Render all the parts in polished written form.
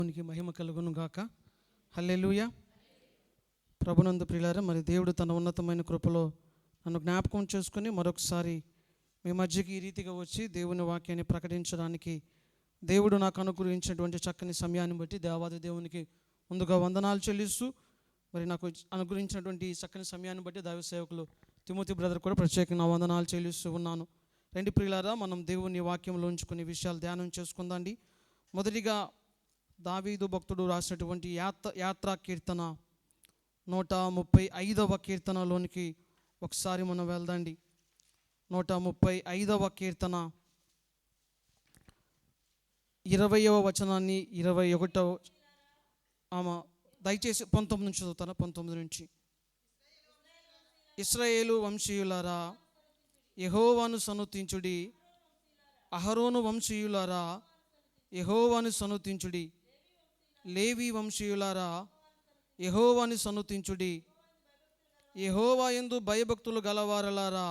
దేవునికి మహిమ కలుగును గాక. హల్లెలూయా. ప్రభునందు ప్రియులారా, మరి దేవుడు తన ఉన్నతమైన కృపలో నన్ను జ్ఞాపకం చేసుకుని మరొకసారి మీ మధ్యకి ఈ రీతిగా వచ్చి దేవుని వాక్యాన్ని ప్రకటించడానికి దేవుడు నాకు అనుగ్రహించినటువంటి చక్కని సమయాన్ని బట్టి దేవాది దేవునికి ముందుగా వందనాలు చెల్లిస్తూ, మరి నాకు అనుగ్రహించినటువంటి ఈ చక్కని సమయాన్ని బట్టి దైవ సేవకులు తిమోతి బ్రదర్ కూడా ప్రత్యేకంగా వందనాలు చెల్లిస్తూ ఉన్నాను. రెండు ప్రియులారా, మనం దేవుని వాక్యంలో ఉంచుకునే విషయాలు ధ్యానం చేసుకుందాండి. మొదటిగా దావీదు భక్తుడు రాసినటువంటి యాత్రా కీర్తన 135వ కీర్తనలోనికి ఒకసారి మనం వెళ్దాండి. 135వ కీర్తన 20వ వచనాన్ని 21వ దయచేసి 19 నుంచి చదువుతారా. 19 నుంచి. ఇశ్రాయేలు వంశీయులారా యెహోవాను సన్నుతించుడి, అహరోను వంశీయులారా యెహోవాను సన్నుతించుడి, లేవి వంశీయులారా యెహోవాను సన్నుతించుడి, యెహోవా యందు భయభక్తులు గలవారలారా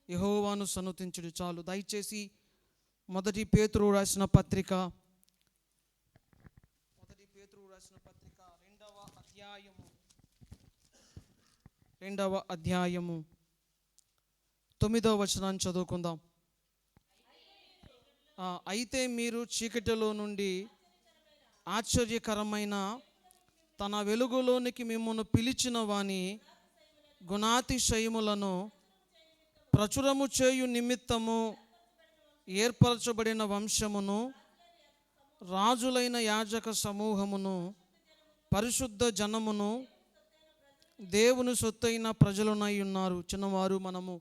యెహోవాను సన్నుతించుడి. చాలు. దయచేసి మొదటి పేతురు రాసిన పత్రిక 2వ అధ్యాయము 9వ వచనాన్ని చదువుకుందాం. అయితే మీరు చీకటిలో నుండి ఆశ్చర్యకరమైన తన వెలుగులోనికి మిమ్మల్ని పిలిచిన వాని గుణాతిశయములను ప్రచురము చేయు నిమిత్తము ఏర్పరచబడిన వంశమును, రాజులైన యాజక సమూహమును, పరిశుద్ధ జనమును, దేవుని సొత్తైన ప్రజలునై ఉన్నారు. చిన్నవారు, మనము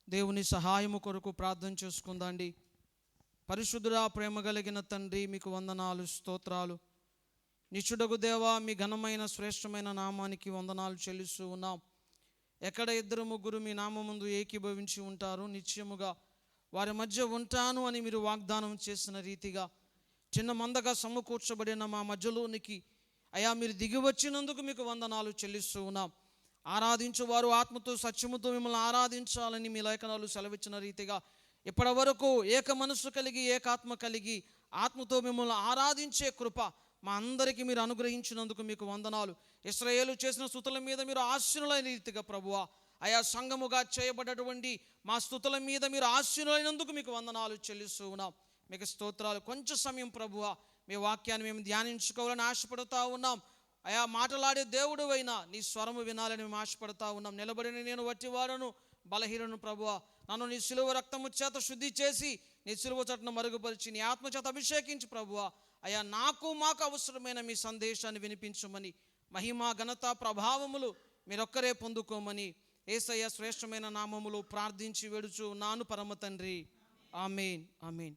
దేవుని సహాయము కొరకు ప్రార్థన చేసుకుందాండి. పరిశుద్ధుడా, ప్రేమ కలిగిన తండ్రి, మీకు వందనాలు, స్తోత్రాలు. నిత్యుడగు దేవా, మీ ఘనమైన శ్రేష్టమైన నామానికి వందనాలు చెల్లిస్తూ ఉన్నాం. ఎక్కడ 2-3 మీ నామముందు ఏకీభవించి ఉంటారు, నిశ్చయముగా వారి మధ్య ఉంటాను అని మీరు వాగ్దానం చేసిన రీతిగా చిన్న మందగా సమకూర్చబడిన మా మధ్యలోనికి అయా మీరు దిగి వచ్చినందుకు మీకు వందనాలు చెల్లిస్తూ ఉన్నాం. ఆరాధించువారు ఆత్మతో సత్యముతో మిమ్మల్ని ఆరాధించాలని మీ లేఖనాలు సెలవిచ్చిన రీతిగా ఇప్పటి వరకు ఏక మనస్సు కలిగి ఏకాత్మ కలిగి ఆత్మతో మిమ్మల్ని ఆరాధించే కృప మా అందరికీ మీరు అనుగ్రహించినందుకు మీకు వందనాలు. ఇశ్రాయేలు చేసిన స్తుతుల మీద మీరు ఆశీనులైన రీతిగా ప్రభువా, ఆయా సంఘముగా చేయబడ్డటువంటి మా స్తుతుల మీద మీరు ఆశీనులైనందుకు మీకు వందనాలు చెల్లిస్తూ ఉన్నాం. మీకు స్తోత్రాలు. కొంచెం సమయం ప్రభువా మీ వాక్యాన్ని మేము ధ్యానించుకోవాలని ఆశపడుతూ ఉన్నాం. ఆయా మాటలాడే దేవుడు అయినా నీ స్వరము వినాలని మేము ఆశపడుతూ ఉన్నాం. నిలబడిన నేను వట్టివాడను, బలహీనను ప్రభువా, నన్ను నీ సిలువ రక్తము చేత శుద్ధి చేసి నీ సిలువ చట్టను మరుగుపరిచి నీ ఆత్మ చేత అభిషేకించి ప్రభువా, అయా మాకు అవసరమైన మీ సందేశాన్ని వినిపించమని, మహిమ ఘనత ప్రభావములు మీరొక్కరే పొందుకోమని యేసయ్య శ్రేష్టమైన నామములు ప్రార్థించి వేడుచు నాను పరమ తండ్రి. ఆమేన్, ఆమేన్.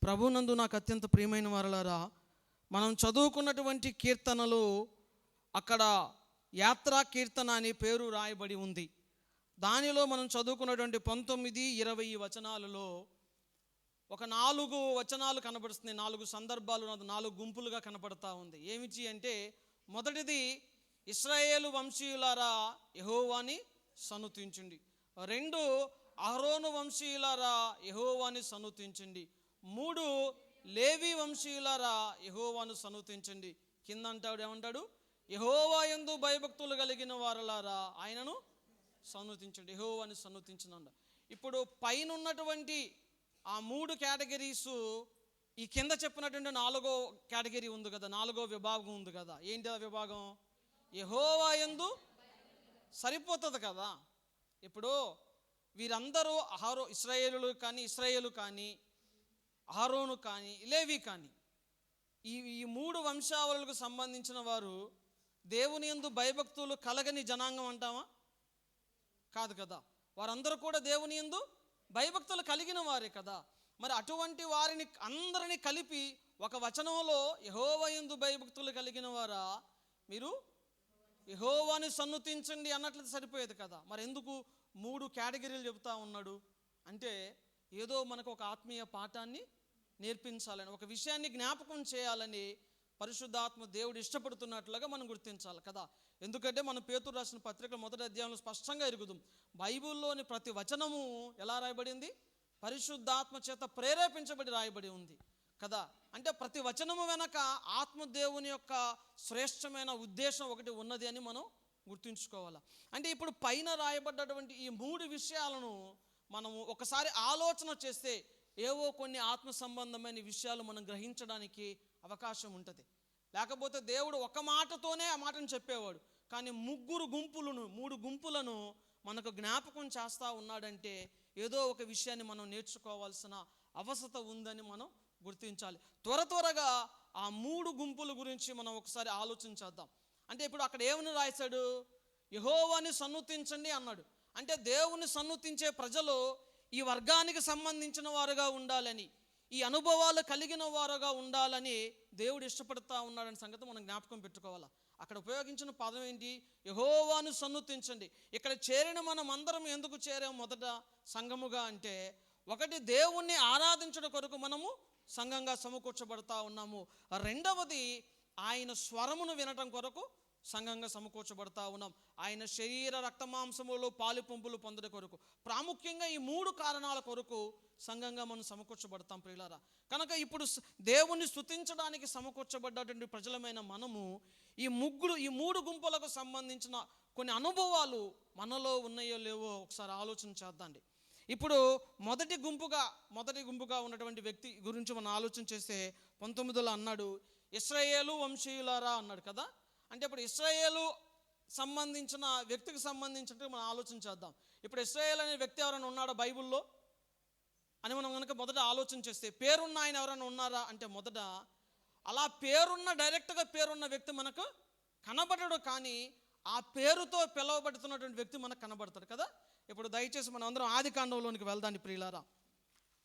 ప్రభునందు నాకు అత్యంత ప్రియమైన వారలారా, మనం చదువుకున్నటువంటి కీర్తనలు అక్కడ యాత్రా కీర్తన అనే పేరు రాయబడి ఉంది. దానిలో మనం చదువుకున్నటువంటి 19, 20 వచనాలలో ఒక 4 వచనాలు కనబడుతుంది. 4 సందర్భాలు, 4 గుంపులుగా కనపడతా ఉంది. ఏమిటి అంటే, మొదటిది ఇశ్రాయేలు వంశీయులారా యెహోవాని సన్నుతించండి. 2 అహరోను వంశీయులారా యెహోవాని సన్నుతించండి. 3 లేవి వంశీయులారా యెహోవాను సన్నుతించండి. కింద అంటాడు, ఏమంటాడు? యెహోవా యందు భయభక్తులు కలిగిన వారలారా ఆయనను సన్నుతించండి, యెహోవాని సన్నుతించండి. ఇప్పుడు పైన ఉన్నటువంటి ఆ 3 కేటగిరీస్ ఈ కింద చెప్పినటువంటి 4వ కేటగిరీ ఉంది కదా, 4వ విభాగం ఉంది కదా. ఏంటి ఆ విభాగం? యెహోవా యందు సరిపోతుంది కదా. ఇప్పుడు వీరందరూ ఇశ్రాయేలు కానీ అహరోను కానీ లేవి కానీ ఈ 3 వంశావళులకు సంబంధించిన వారు దేవుని యందు భయభక్తులు కలగని జనాంగం అంటామా? కాదు కదా. వారందరూ కూడా దేవుని యందు భయభక్తులు కలిగిన వారే కదా. మరి అటువంటి వారిని అందరినీ కలిపి ఒక వచనంలో యెహోవా యందు భయభక్తులు కలిగిన వారా మీరు యెహోవాని సన్నుతించండి అన్నట్లయితే సరిపోయేది కదా. మరి ఎందుకు 3 కేటగిరీలు చెబుతా ఉన్నాడు అంటే, ఏదో మనకు ఒక ఆత్మీయ పాఠాన్ని నేర్పించాలని, ఒక విషయాన్ని జ్ఞాపకం చేయాలని పరిశుద్ధాత్మ దేవుడు ఇష్టపడుతున్నట్లుగా మనం గుర్తించాలి కదా. ఎందుకంటే మనం పేతురు రాసిన పత్రిక 1వ అధ్యాయంలో స్పష్టంగా ఎరుగుదాం, బైబిల్లోని ప్రతి వచనము ఎలా రాయబడింది? పరిశుద్ధాత్మ చేత ప్రేరేపించబడి రాయబడి ఉంది. కదా. అంటే ప్రతి వచనము వెనక ఆత్మదేవుని యొక్క శ్రేష్టమైన ఉద్దేశం ఒకటి ఉన్నది అని మనం గుర్తుంచుకోవాలి. అంటే ఇప్పుడు పైన రాయబడ్డటువంటి ఈ 3 విషయాలను మనము ఒకసారి ఆలోచన చేస్తే ఏవో కొన్ని ఆత్మ సంబంధమైన విషయాలు మనం గ్రహించడానికి అవకాశం ఉంటుంది. లేకపోతే దేవుడు ఒక మాటతోనే ఆ మాటను చెప్పేవాడు, కానీ 3 గుంపులను మనకు జ్ఞాపకం చేస్తూ ఉన్నాడంటే ఏదో ఒక విషయాన్ని మనం నేర్చుకోవాల్సిన అవసరత ఉందని మనం గుర్తించాలి. త్వరగా ఆ 3 గుంపుల గురించి మనం ఒకసారి ఆలోచించేద్దాం. అంటే ఇప్పుడు అక్కడ ఏమని రాశాడు? యెహోవాని సన్నుతించండి అన్నాడు. అంటే దేవుని సన్నుతించే ప్రజలు ఈ వర్గానికి సంబంధించిన వారుగా ఉండాలని, ఈ అనుభవాలు కలిగిన వారుగా ఉండాలని దేవుడు ఇష్టపడతా ఉన్నాడనే సంగతి మనం జ్ఞాపకం పెట్టుకోవాలి. అక్కడ ఉపయోగించిన పదం ఏంటి? యెహోవాను సన్నుతించండి. ఇక్కడ చేరిన మనం అందరం ఎందుకు చేరాము? మొదట సంఘముగా అంటే ఒకటి, దేవుణ్ణి ఆరాధించడం కొరకు మనము సంఘంగా సమకూర్చబడతా ఉన్నాము. రెండవది, ఆయన స్వరమును వినటం కొరకు సంఘంగా సమకూర్చబడతా ఉన్నాం. ఆయన శరీర రక్తమాంసములో పాలు పంపులు పొందడం కొరకు, ప్రాముఖ్యంగా ఈ 3 కారణాల కొరకు సంఘంగా మనం సమకూర్చబడతాం ప్రియులారా. కనుక ఇప్పుడు దేవుణ్ణి స్తుతించడానికి సమకూర్చబడ్డటువంటి ప్రజలమైన మనము ఈ 3 గుంపులకు సంబంధించిన కొన్ని అనుభవాలు మనలో ఉన్నాయో లేవో ఒకసారి ఆలోచన చేద్దాండి. ఇప్పుడు మొదటి గుంపుగా ఉన్నటువంటి వ్యక్తి గురించి మనం ఆలోచన చేస్తే 19లో అన్నాడు, ఇశ్రాయేలు వంశీయులారా అన్నాడు కదా. అంటే ఇప్పుడు ఇశ్రాయేలు సంబంధించిన వ్యక్తికి సంబంధించినట్టు మనం ఆలోచన చేద్దాం. ఇప్పుడు ఇశ్రాయేల్ అనే వ్యక్తి ఎవరైనా ఉన్నాడా బైబిల్లో అని మనం కనుక మొదట ఆలోచన చేస్తే, పేరున్న ఆయన ఎవరైనా ఉన్నారా అంటే మొదట అలా డైరెక్ట్గా పేరున్న వ్యక్తి మనకు కనబడడు, కానీ ఆ పేరుతో పిలువబడుతున్నటువంటి వ్యక్తి మనకు కనబడతాడు కదా. ఇప్పుడు దయచేసి మనం అందరం ఆదికాండంలోనికి వెళ్దాం ప్రియులారా.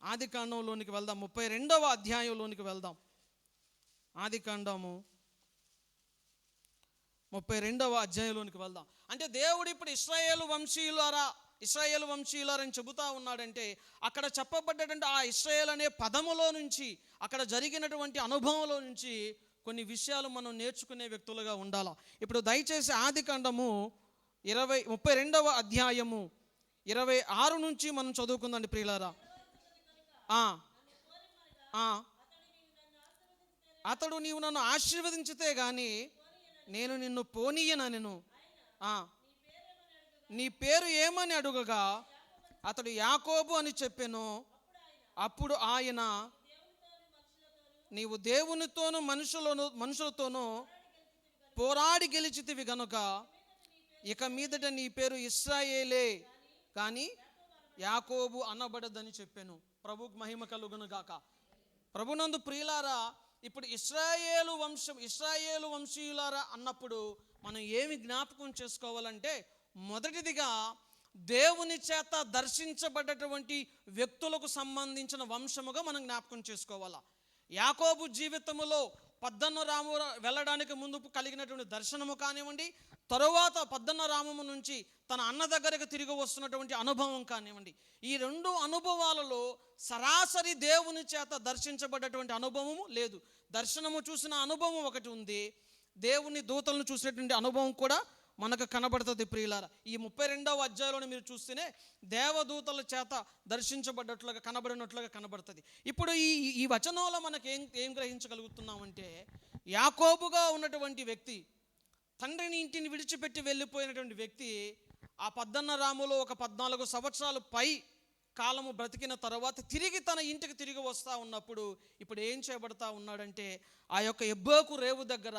ఆదికాండంలోనికి వెళ్దాం, 32వ అధ్యాయంలోనికి వెళ్దాం. ఆదికాండము 32వ అధ్యాయంలోనికి వెళ్దాం. అంటే దేవుడు ఇప్పుడు ఇశ్రాయేలు వంశీయులారని చెబుతా ఉన్నాడంటే అక్కడ చెప్పబడ్డటువంటి ఆ ఇశ్రాయేల్ అనే పదములో నుంచి, అక్కడ జరిగినటువంటి అనుభవంలో నుంచి కొన్ని విషయాలు మనం నేర్చుకునే వ్యక్తులుగా ఉండాలి. ఇప్పుడు దయచేసి ఆదికాండము 32వ అధ్యాయము 26 నుంచి మనం చదువుకుందండి ప్రియులారా. అతడు నీవు నన్ను ఆశీర్వదించితే గాని నేను నిన్ను పోనీయనెను. నీ పేరు ఏమని అడుగగా అతడు యాకోబు అని చెప్పెను. అప్పుడు ఆయన, నీవు దేవునితోనూ మనుషులతోనూ పోరాడి గెలిచితివి గనుక ఇక మీదట నీ పేరు ఇశ్రాయేలే కానీ యాకోబు అనబడదని చెప్పాను. ప్రభుకు మహిమ కలుగును గాక. ప్రభునందు ప్రియులారా, ఇప్పుడు ఇశ్రాయేలు వంశీయులారా అన్నప్పుడు మనం ఏమి జ్ఞాపకం చేసుకోవాలంటే, మొదటిదిగా దేవుని చేత దర్శించబడ్డటువంటి వ్యక్తులకు సంబంధించిన వంశముగా మనం జ్ఞాపకం చేసుకోవాలా. యాకోబు జీవితములో పద్దన్నరాము వెళ్ళడానికి ముందు కలిగినటువంటి దర్శనము కానివ్వండి, తరువాత పద్దన్నరామము నుంచి తన అన్న దగ్గరకు తిరిగి వస్తున్నటువంటి అనుభవం కానివ్వండి, ఈ 2 అనుభవాలలో సరాసరి దేవుని చేత దర్శించబడ్డటువంటి అనుభవము లేదు. దర్శనము చూసిన అనుభవం ఒకటి ఉంది, దేవుని దూతలను చూసినటువంటి అనుభవం కూడా మనకు కనబడుతుంది ప్రియులారా. ఈ 32వ అధ్యాయంలో మీరు చూస్తేనే దేవదూతల చేత దర్శించబడ్డట్లుగా కనబడుతుంది. ఇప్పుడు ఈ వచనంలో మనకు ఏం గ్రహించగలుగుతున్నామంటే, యాకోబుగా ఉన్నటువంటి వ్యక్తి, తండ్రిని ఇంటిని విడిచిపెట్టి వెళ్ళిపోయినటువంటి వ్యక్తి, ఆ పద్దన్నరాములో ఒక 14 సంవత్సరాలు పై కాలము బ్రతికిన తర్వాత తిరిగి తన ఇంటికి తిరిగి వస్తూ ఉన్నప్పుడు ఇప్పుడు ఏం చేయబడతా ఉన్నాడంటే, ఆ యొక్క ఎబ్బోకు రేవు దగ్గర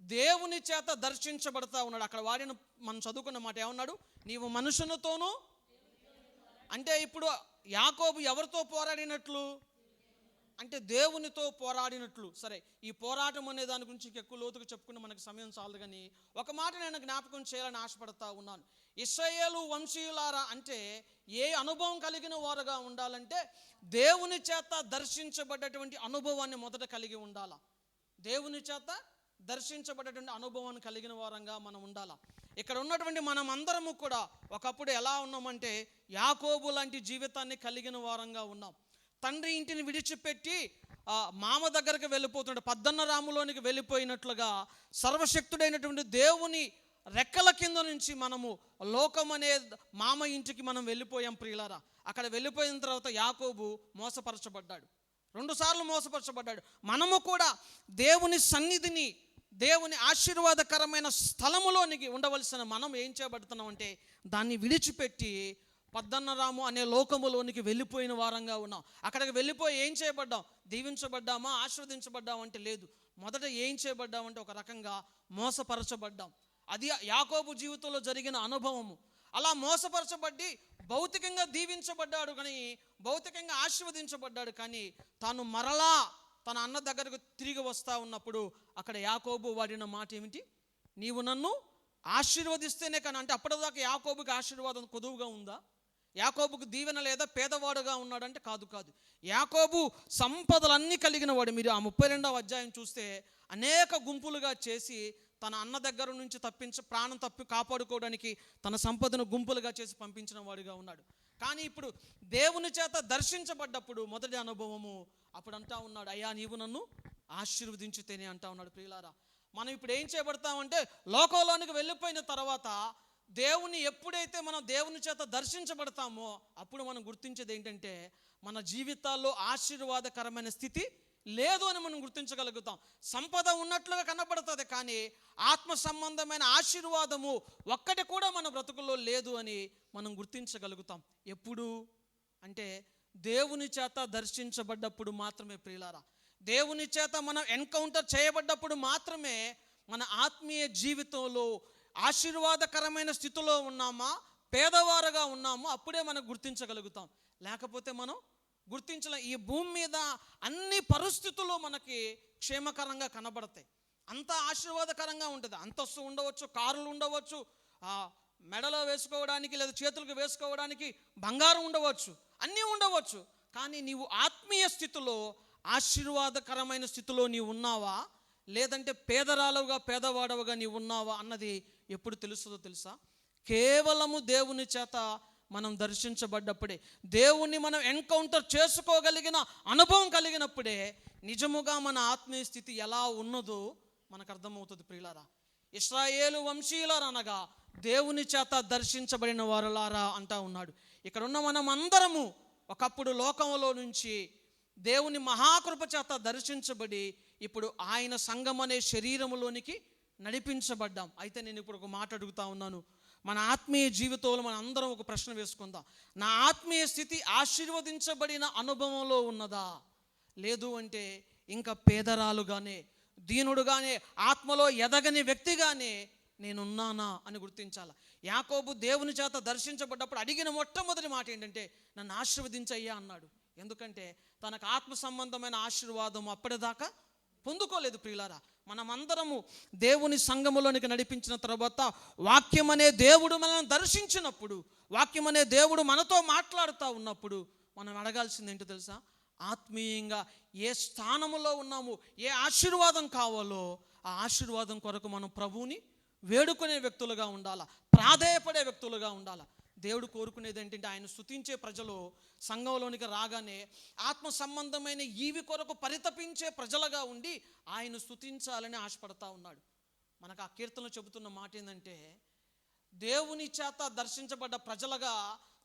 దేవుని చేత దర్శించబడతా ఉన్నాడు. అక్కడ వాడిన మనం చదువుకున్న మాట ఏమన్నాడు? నీవు మనుషులతోనూ, అంటే ఇప్పుడు యాకోబు ఎవరితో పోరాడినట్లు అంటే దేవునితో పోరాడినట్లు. సరే, ఈ పోరాటం అనే దాని గురించి ఎక్కువ లోతుగా చెప్పుకుని మనకు సమయం చాలదు, కానీ ఒక మాట నేను జ్ఞాపకం చేయాలని ఆశపడతా ఉన్నాను. ఇశ్రాయేలు వంశీయులారా అంటే ఏ అనుభవం కలిగిన వారుగా ఉండాలంటే, దేవుని చేత దర్శించబడ్డటువంటి అనుభవాన్ని మొదట కలిగి ఉండాలా. దేవుని చేత దర్శించబడేటువంటి అనుభవాన్ని కలిగిన వారంగా మనం ఉండాలా. ఇక్కడ ఉన్నటువంటి మనం అందరము కూడా ఒకప్పుడు ఎలా ఉన్నామంటే, యాకోబు లాంటి జీవితాన్ని కలిగిన వారంగా ఉన్నాం. తండ్రి ఇంటిని విడిచిపెట్టి మామ దగ్గరకు వెళ్ళిపోతుంటే, పద్దన్నరాములోనికి వెళ్ళిపోయినట్లుగా సర్వశక్తుడైనటువంటి దేవుని రెక్కల కింద నుంచి మనము లోకం అనే మామ ఇంటికి మనం వెళ్ళిపోయాం ప్రియులారా. అక్కడ వెళ్ళిపోయిన తర్వాత యాకోబు మోసపరచబడ్డాడు. రెండుసార్లు మోసపరచబడ్డాడు. మనము కూడా దేవుని సన్నిధిని, దేవుని ఆశీర్వాదకరమైన స్థలములోనికి ఉండవలసిన మనం ఏం చేయబడుతున్నాం అంటే దాన్ని విడిచిపెట్టి పద్దన్నరాము అనే లోకములోనికి వెళ్ళిపోయిన వారంగా ఉన్నాం. అక్కడికి వెళ్ళిపోయి ఏం చేయబడ్డాం? దీవించబడ్డామా, ఆశీర్వదించబడ్డాం అంటే లేదు. మొదట ఏం చేయబడ్డామంటే ఒక రకంగా మోసపరచబడ్డాం. అది యాకోబు జీవితంలో జరిగిన అనుభవము. అలా మోసపరచబడి భౌతికంగా దీవించబడ్డాడు, కానీ భౌతికంగా ఆశీర్వదించబడ్డాడు, కానీ తాను మరలా తన అన్న దగ్గరకు తిరిగి వస్తూ ఉన్నప్పుడు అక్కడ యాకోబు వాడిన మాట ఏమిటి? నీవు నన్ను ఆశీర్వదిస్తేనే కానీ. అంటే అప్పటిదాకా యాకోబుకి ఆశీర్వాదం కొదువుగా ఉందా? యాకోబుకు దీవెన లేదా? పేదవాడుగా ఉన్నాడంటే కాదు. యాకోబు సంపదలన్నీ కలిగిన వాడు. మీరు ఆ 32వ అధ్యాయం చూస్తే అనేక గుంపులుగా చేసి తన అన్న దగ్గర నుంచి ప్రాణం తప్పి కాపాడుకోవడానికి తన సంపదను గుంపులుగా చేసి పంపించిన వాడిగా ఉన్నాడు. కానీ ఇప్పుడు దేవుని చేత దర్శించబడ్డప్పుడు మొదటి అనుభవము అప్పుడు అంటా ఉన్నాడు, అయ్యా నీవు నన్ను ఆశీర్వదించితేనే అంటా ఉన్నాడు. ప్రియులారా, మనం ఇప్పుడు ఏం చేయబడతామంటే లోకంలోనికి వెళ్ళిపోయిన తర్వాత దేవుని ఎప్పుడైతే మనం దేవుని చేత దర్శించబడతామో అప్పుడు మనం గుర్తించేది ఏంటంటే మన జీవితాల్లో ఆశీర్వాదకరమైన స్థితి లేదు అని మనం గుర్తించగలుగుతాం. సంపద ఉన్నట్లుగా కనబడుతుంది, కానీ ఆత్మ సంబంధమైన ఆశీర్వాదము ఒక్కటి కూడా మన బ్రతుకుల్లో లేదు అని మనం గుర్తించగలుగుతాం. ఎప్పుడు అంటే దేవుని చేత దర్శించబడ్డప్పుడు మాత్రమే. ప్రియులారా, దేవుని చేత మనం ఎన్కౌంటర్ చేయబడ్డప్పుడు మాత్రమే మన ఆత్మీయ జీవితంలో ఆశీర్వాదకరమైన స్థితిలో ఉన్నామా, పేదవారుగా ఉన్నామో అప్పుడే మనం గుర్తించగలుగుతాం. లేకపోతే మనం గుర్తించలేం. ఈ భూమి మీద అన్ని పరిస్థితులు మనకి క్షేమకరంగా కనబడతాయి, అంత ఆశీర్వాదకరంగా ఉంటుంది. అంతస్తు ఉండవచ్చు, కారులు ఉండవచ్చు, మెడలో వేసుకోవడానికి లేదా చేతులకు వేసుకోవడానికి బంగారం ఉండవచ్చు, అన్నీ ఉండవచ్చు. కానీ నీవు ఆత్మీయ స్థితిలో ఆశీర్వాదకరమైన స్థితిలో నీవు ఉన్నావా, లేదంటే పేదవాడవుగా నీవు ఉన్నావా అన్నది ఎప్పుడు తెలుస్తుందో తెలుసా? కేవలము దేవుని చేత మనం దర్శించబడ్డప్పుడే, దేవుణ్ణి మనం ఎన్కౌంటర్ చేసుకోగలిగిన అనుభవం కలిగినప్పుడే నిజముగా మన ఆత్మీయ స్థితి ఎలా ఉన్నదో మనకు అర్థమవుతుంది. ప్రియులారా, ఇశ్రాయేలు వంశీయులారనగా దేవుని చేత దర్శించబడిన వారులారా అంటా ఉన్నాడు. ఇక్కడ ఉన్న మనం అందరము ఒకప్పుడు లోకంలో నుంచి దేవుని మహాకృప చేత దర్శించబడి ఇప్పుడు ఆయన సంఘం అనే శరీరములోనికి నడిపించబడ్డాం. అయితే నేను ఇప్పుడు ఒక మాట అడుగుతా ఉన్నాను, మన ఆత్మీయ జీవితంలో మన అందరం ఒక ప్రశ్న వేసుకుందాం. నా ఆత్మీయ స్థితి ఆశీర్వదించబడిన అనుభవంలో ఉన్నదా? లేదు అంటే ఇంకా పేదరాలుగానే, దీనుడుగానే, ఆత్మలో ఎదగని వ్యక్తిగానే నేనున్నానా అని గుర్తించాలి. యాకోబు దేవుని చేత దర్శించబడ్డప్పుడు అడిగిన మొట్టమొదటి మాట ఏంటంటే నన్ను ఆశీర్వదించయ్యా అన్నాడు. ఎందుకంటే తనకు ఆత్మ సంబంధమైన ఆశీర్వాదం అప్పటిదాకా పొందుకోలేదు. ప్రియులారా, మనమందరము దేవుని సంఘములోనికి నడిపించిన తర్వాత వాక్యం అనే దేవుడు మనల్ని దర్శించినప్పుడు, వాక్యం అనే దేవుడు మనతో మాట్లాడుతూ ఉన్నప్పుడు మనం అడగాల్సింది ఏంటో తెలుసా? ఆత్మీయంగా ఏ స్థానములో ఉన్నాము, ఏ ఆశీర్వాదం కావాలో ఆ ఆశీర్వాదం కొరకు మనం ప్రభువుని వేడుకునే వ్యక్తులుగా ఉండాలా, ప్రాధేయపడే వ్యక్తులుగా ఉండాలా. దేవుడు కోరుకునేది ఏంటంటే ఆయన స్తుతించే ప్రజలు సంఘంలోనికి రాగానే ఆత్మ సంబంధమైన ఈవి కొరకు పరితపించే ప్రజలుగా ఉండి ఆయన స్తుతించాలని ఆశపడతా ఉన్నాడు. మనకు ఆ కీర్తనలో చెబుతున్న మాట ఏంటంటే దేవుని చేత దర్శించబడ్డ ప్రజలుగా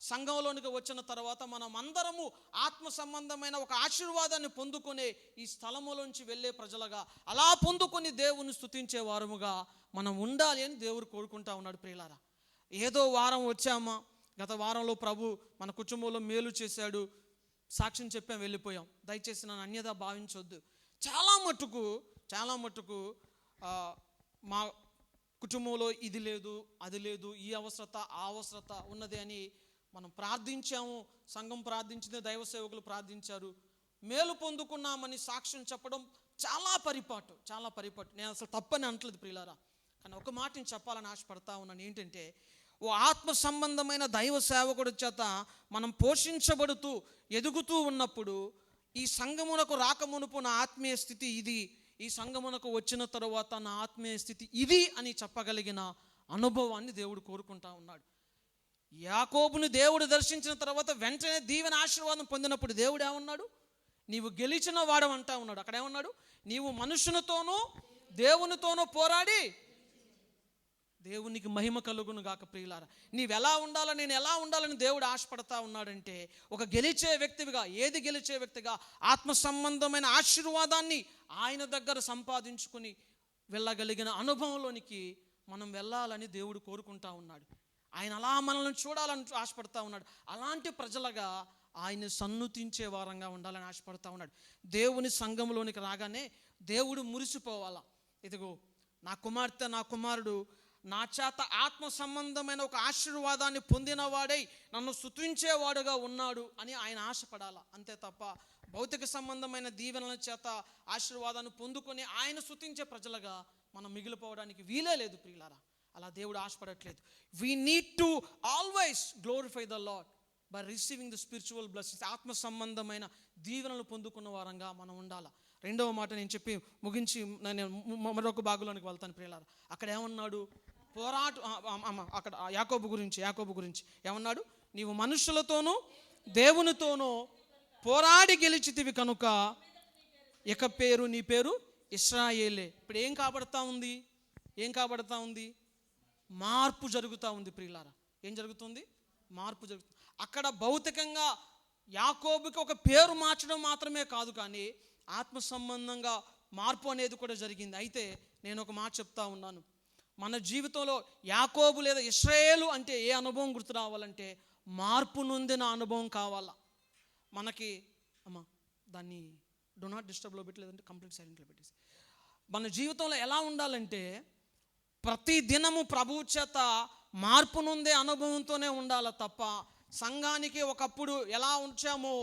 సంఘంలోనికి వచ్చిన తర్వాత మనం అందరము ఆత్మ సంబంధమైన ఒక ఆశీర్వాదాన్ని పొందుకునే ఈ స్థలములోంచి వెళ్ళే ప్రజలుగా, అలా పొందుకొని దేవుని స్తుతించే వారముగా మనం ఉండాలి అని దేవుడు కోరుకుంటా ఉన్నాడు. ప్రియులారా, ఏదో వారం వచ్చామా, గత వారంలో ప్రభు మన కుటుంబంలో మేలు చేశాడు, సాక్ష్యం చెప్పాం, వెళ్ళిపోయాం. దయచేసి నన్ను అన్యదా భావించొద్దు. చాలా మట్టుకు మా కుటుంబంలో ఇది లేదు, అది లేదు, ఈ అవసరత ఆ అవసరత ఉన్నది అని మనం ప్రార్థించాము. సంఘం ప్రార్థించింది, దైవ సేవకులు ప్రార్థించారు, మేలు పొందుకున్నామని సాక్ష్యం చెప్పడం చాలా పరిపాటు. నేను అసలు తప్పని అంటలేదు ప్రియులారా, కానీ ఒక మాట నేను చెప్పాలని ఆశపడతా ఉన్నాను. ఏంటంటే ఓ ఆత్మ సంబంధమైన దైవ సేవకుడి చేత మనం పోషించబడుతూ ఎదుగుతూ ఉన్నప్పుడు ఈ సంఘమునకు రాకమునుపు నా ఆత్మీయ స్థితి ఇది, ఈ సంఘమునకు వచ్చిన తరువాత నా ఆత్మీయ స్థితి ఇది అని చెప్పగలిగిన అనుభవాన్ని దేవుడు కోరుకుంటా ఉన్నాడు. యాకోబుని దేవుడు దర్శించిన తర్వాత వెంటనే దీవెన ఆశీర్వాదం పొందినప్పుడు దేవుడు ఏమన్నాడు? నీవు గెలిచిన వాడవంటా ఉన్నాడు. అక్కడ ఏమన్నాడు? నీవు మనుషునితోనూ దేవునితోనూ పోరాడి దేవునికి మహిమ కలుగును గాక ప్రియులారా. నీవెలా ఉండాలని, నేను ఎలా ఉండాలని దేవుడు ఆశపడతా ఉన్నాడంటే, ఒక గెలిచే వ్యక్తిగా, ఏది గెలిచే వ్యక్తిగా, ఆత్మ సంబంధమైన ఆశీర్వాదాన్ని ఆయన దగ్గర సంపాదించుకుని వెళ్ళగలిగిన అనుభవంలోనికి మనం వెళ్ళాలని దేవుడు కోరుకుంటా ఉన్నాడు. ఆయన అలా మనల్ని చూడాలని ఆశపడతా ఉన్నాడు. అలాంటి ప్రజలుగా ఆయన సన్నుతించే వారంగా ఉండాలని ఆశపడతా ఉన్నాడు. దేవుని సంఘంలోనికి రాగానే దేవుడు మురిసిపోవాలా, ఇదిగో నా కుమార్తె, నా కుమారుడు నా చేత ఆత్మ సంబంధమైన ఒక ఆశీర్వాదాన్ని పొందినవాడై నన్ను స్తుతించేవాడుగా ఉన్నాడు అని ఆయన ఆశపడాల. అంతే తప్ప భౌతిక సంబంధమైన దీవెనల చేత ఆశీర్వాదాన్ని పొందుకొని ఆయన స్తుతించే ప్రజలుగా మనం మిగిలిపోవడానికి వీలే లేదు ప్రియులారా. అలా దేవుడు ఆశపడట్లేదు. We need to always glorify the Lord by receiving the spiritual blessings. ఆత్మ సంబంధమైన దీవెనలు పొందుకున్న వారంగా మనం ఉండాలి. రెండవ మాట నేను చెప్పి ముగించి నేను మరొక భాగంలోనికి వెళ్తాను ప్రియులారా. అక్కడ ఏమన్నాడు? అక్కడ యాకోబు గురించి ఏమన్నాడు? నీవు మనుషులతోనూ దేవునితోనూ పోరాడి గెలిచితివి కనుక ఇక నీ పేరు ఇశ్రాయేలే. ఇప్పుడు ఏం కాబడతా ఉంది? మార్పు జరుగుతూ ఉంది ప్రియులారా. ఏం జరుగుతుంది? మార్పు జరుగుతుంది. అక్కడ భౌతికంగా యాకోబుకి ఒక పేరు మార్చడం మాత్రమే కాదు, కానీ ఆత్మ సంబంధంగా మార్పు అనేది కూడా జరిగింది. అయితే నేను ఒక మాట చెప్తా ఉన్నాను, మన జీవితంలో యాకోబు లేదా ఇశ్రాయేలు అంటే ఏ అనుభవం గుర్తు రావాలంటే మార్పు నొందిన అనుభవం కావాలా మనకి. దాన్ని డో నాట్ డిస్టర్బ్లో పెట్టి, లేదంటే కంప్లీట్ సైలెంట్లో పెట్టేసి, మన జీవితంలో ఎలా ఉండాలంటే ప్రతి దినము ప్రభువు చేత మార్పు నొందే అనుభవంతోనే ఉండాలి తప్ప, సంఘానికి ఒకప్పుడు ఎలా వచ్చామో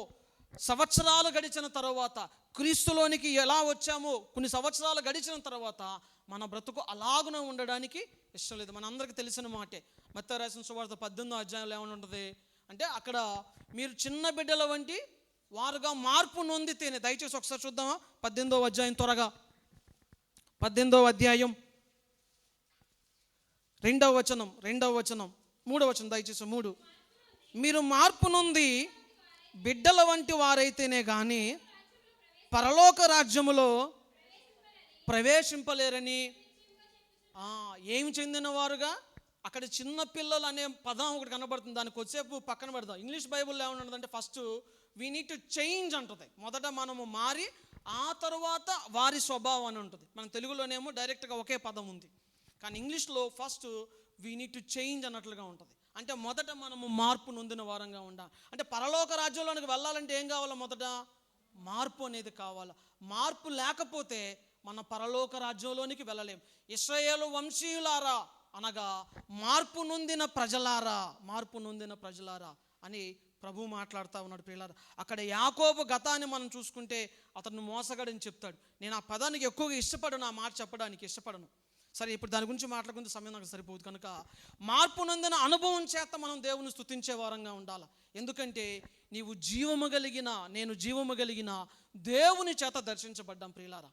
సంవత్సరాలు గడిచిన తర్వాత, క్రీస్తులోనికి ఎలా వచ్చామో కొన్ని సంవత్సరాలు గడిచిన తర్వాత మన బ్రతుకు అలాగున ఉండడానికి ఇష్టం లేదు. మన అందరికీ తెలిసిన మాటే. మత్తయి రాసిన సువార్త 18వ అధ్యాయంలో ఏమని ఉంటుంది అంటే, అక్కడ మీరు చిన్న బిడ్డల వంటి వారుగా మార్పు నొందితేనే. దయచేసి ఒకసారి చూద్దామా 18వ అధ్యాయం త్వరగా. 18వ అధ్యాయం 2వ వచనం 3వ వచనం, దయచేసి 3. మీరు మార్పు నొంది బిడ్డల వంటి వారైతేనే కానీ పరలోక రాజ్యములో ప్రవేశింపలేరని. ఏమి చెందిన వారుగా? అక్కడ చిన్న పిల్లలు అనే పదం ఒకటి కనబడుతుంది, దానికి వచ్చేపు పక్కన పెడదాం. ఇంగ్లీష్ బైబుల్లో ఏమన్నదంటే first we need to change అంటుంది. మొదట మనము మారి ఆ తర్వాత వారి స్వభావం అని ఉంటుంది. మన తెలుగులోనేమో డైరెక్ట్గా ఒకే పదం ఉంది, కానీ ఇంగ్లీష్లో first we need to change అన్నట్లుగా ఉంటుంది. అంటే మొదట మనము మార్పు నొందిన వారంగా ఉండాలి. అంటే పరలోక రాజ్యంలోనికి వెళ్ళాలంటే ఏం కావాలో? మొదట మార్పు అనేది కావాలి. మార్పు లేకపోతే మన పరలోక రాజ్యంలోనికి వెళ్ళలేం. ఇశ్రాయేలు వంశీయులారా అనగా మార్పు నొందిన ప్రజలారా అని ప్రభువు మాట్లాడుతూ ఉన్నాడు ప్రియులారా. అక్కడ యాకోబు గతాన్ని మనం చూసుకుంటే అతను మోసగాడని చెప్తాడు. నేను ఆ పదానికి ఎక్కువగా ఇష్టపడను, ఆ మాట చెప్పడానికి ఇష్టపడను. సరే, ఇప్పుడు దాని గురించి మాట్లాడుకుంటే సమయం నాకు సరిపోదు కనుక మార్పు నొందిన అనుభవం చేత మనం దేవుని స్తుతించే వారంగా ఉండాలి. ఎందుకంటే నేను జీవము కలిగిన దేవుని చేత దర్శించబడ్డాం ప్రియులారా.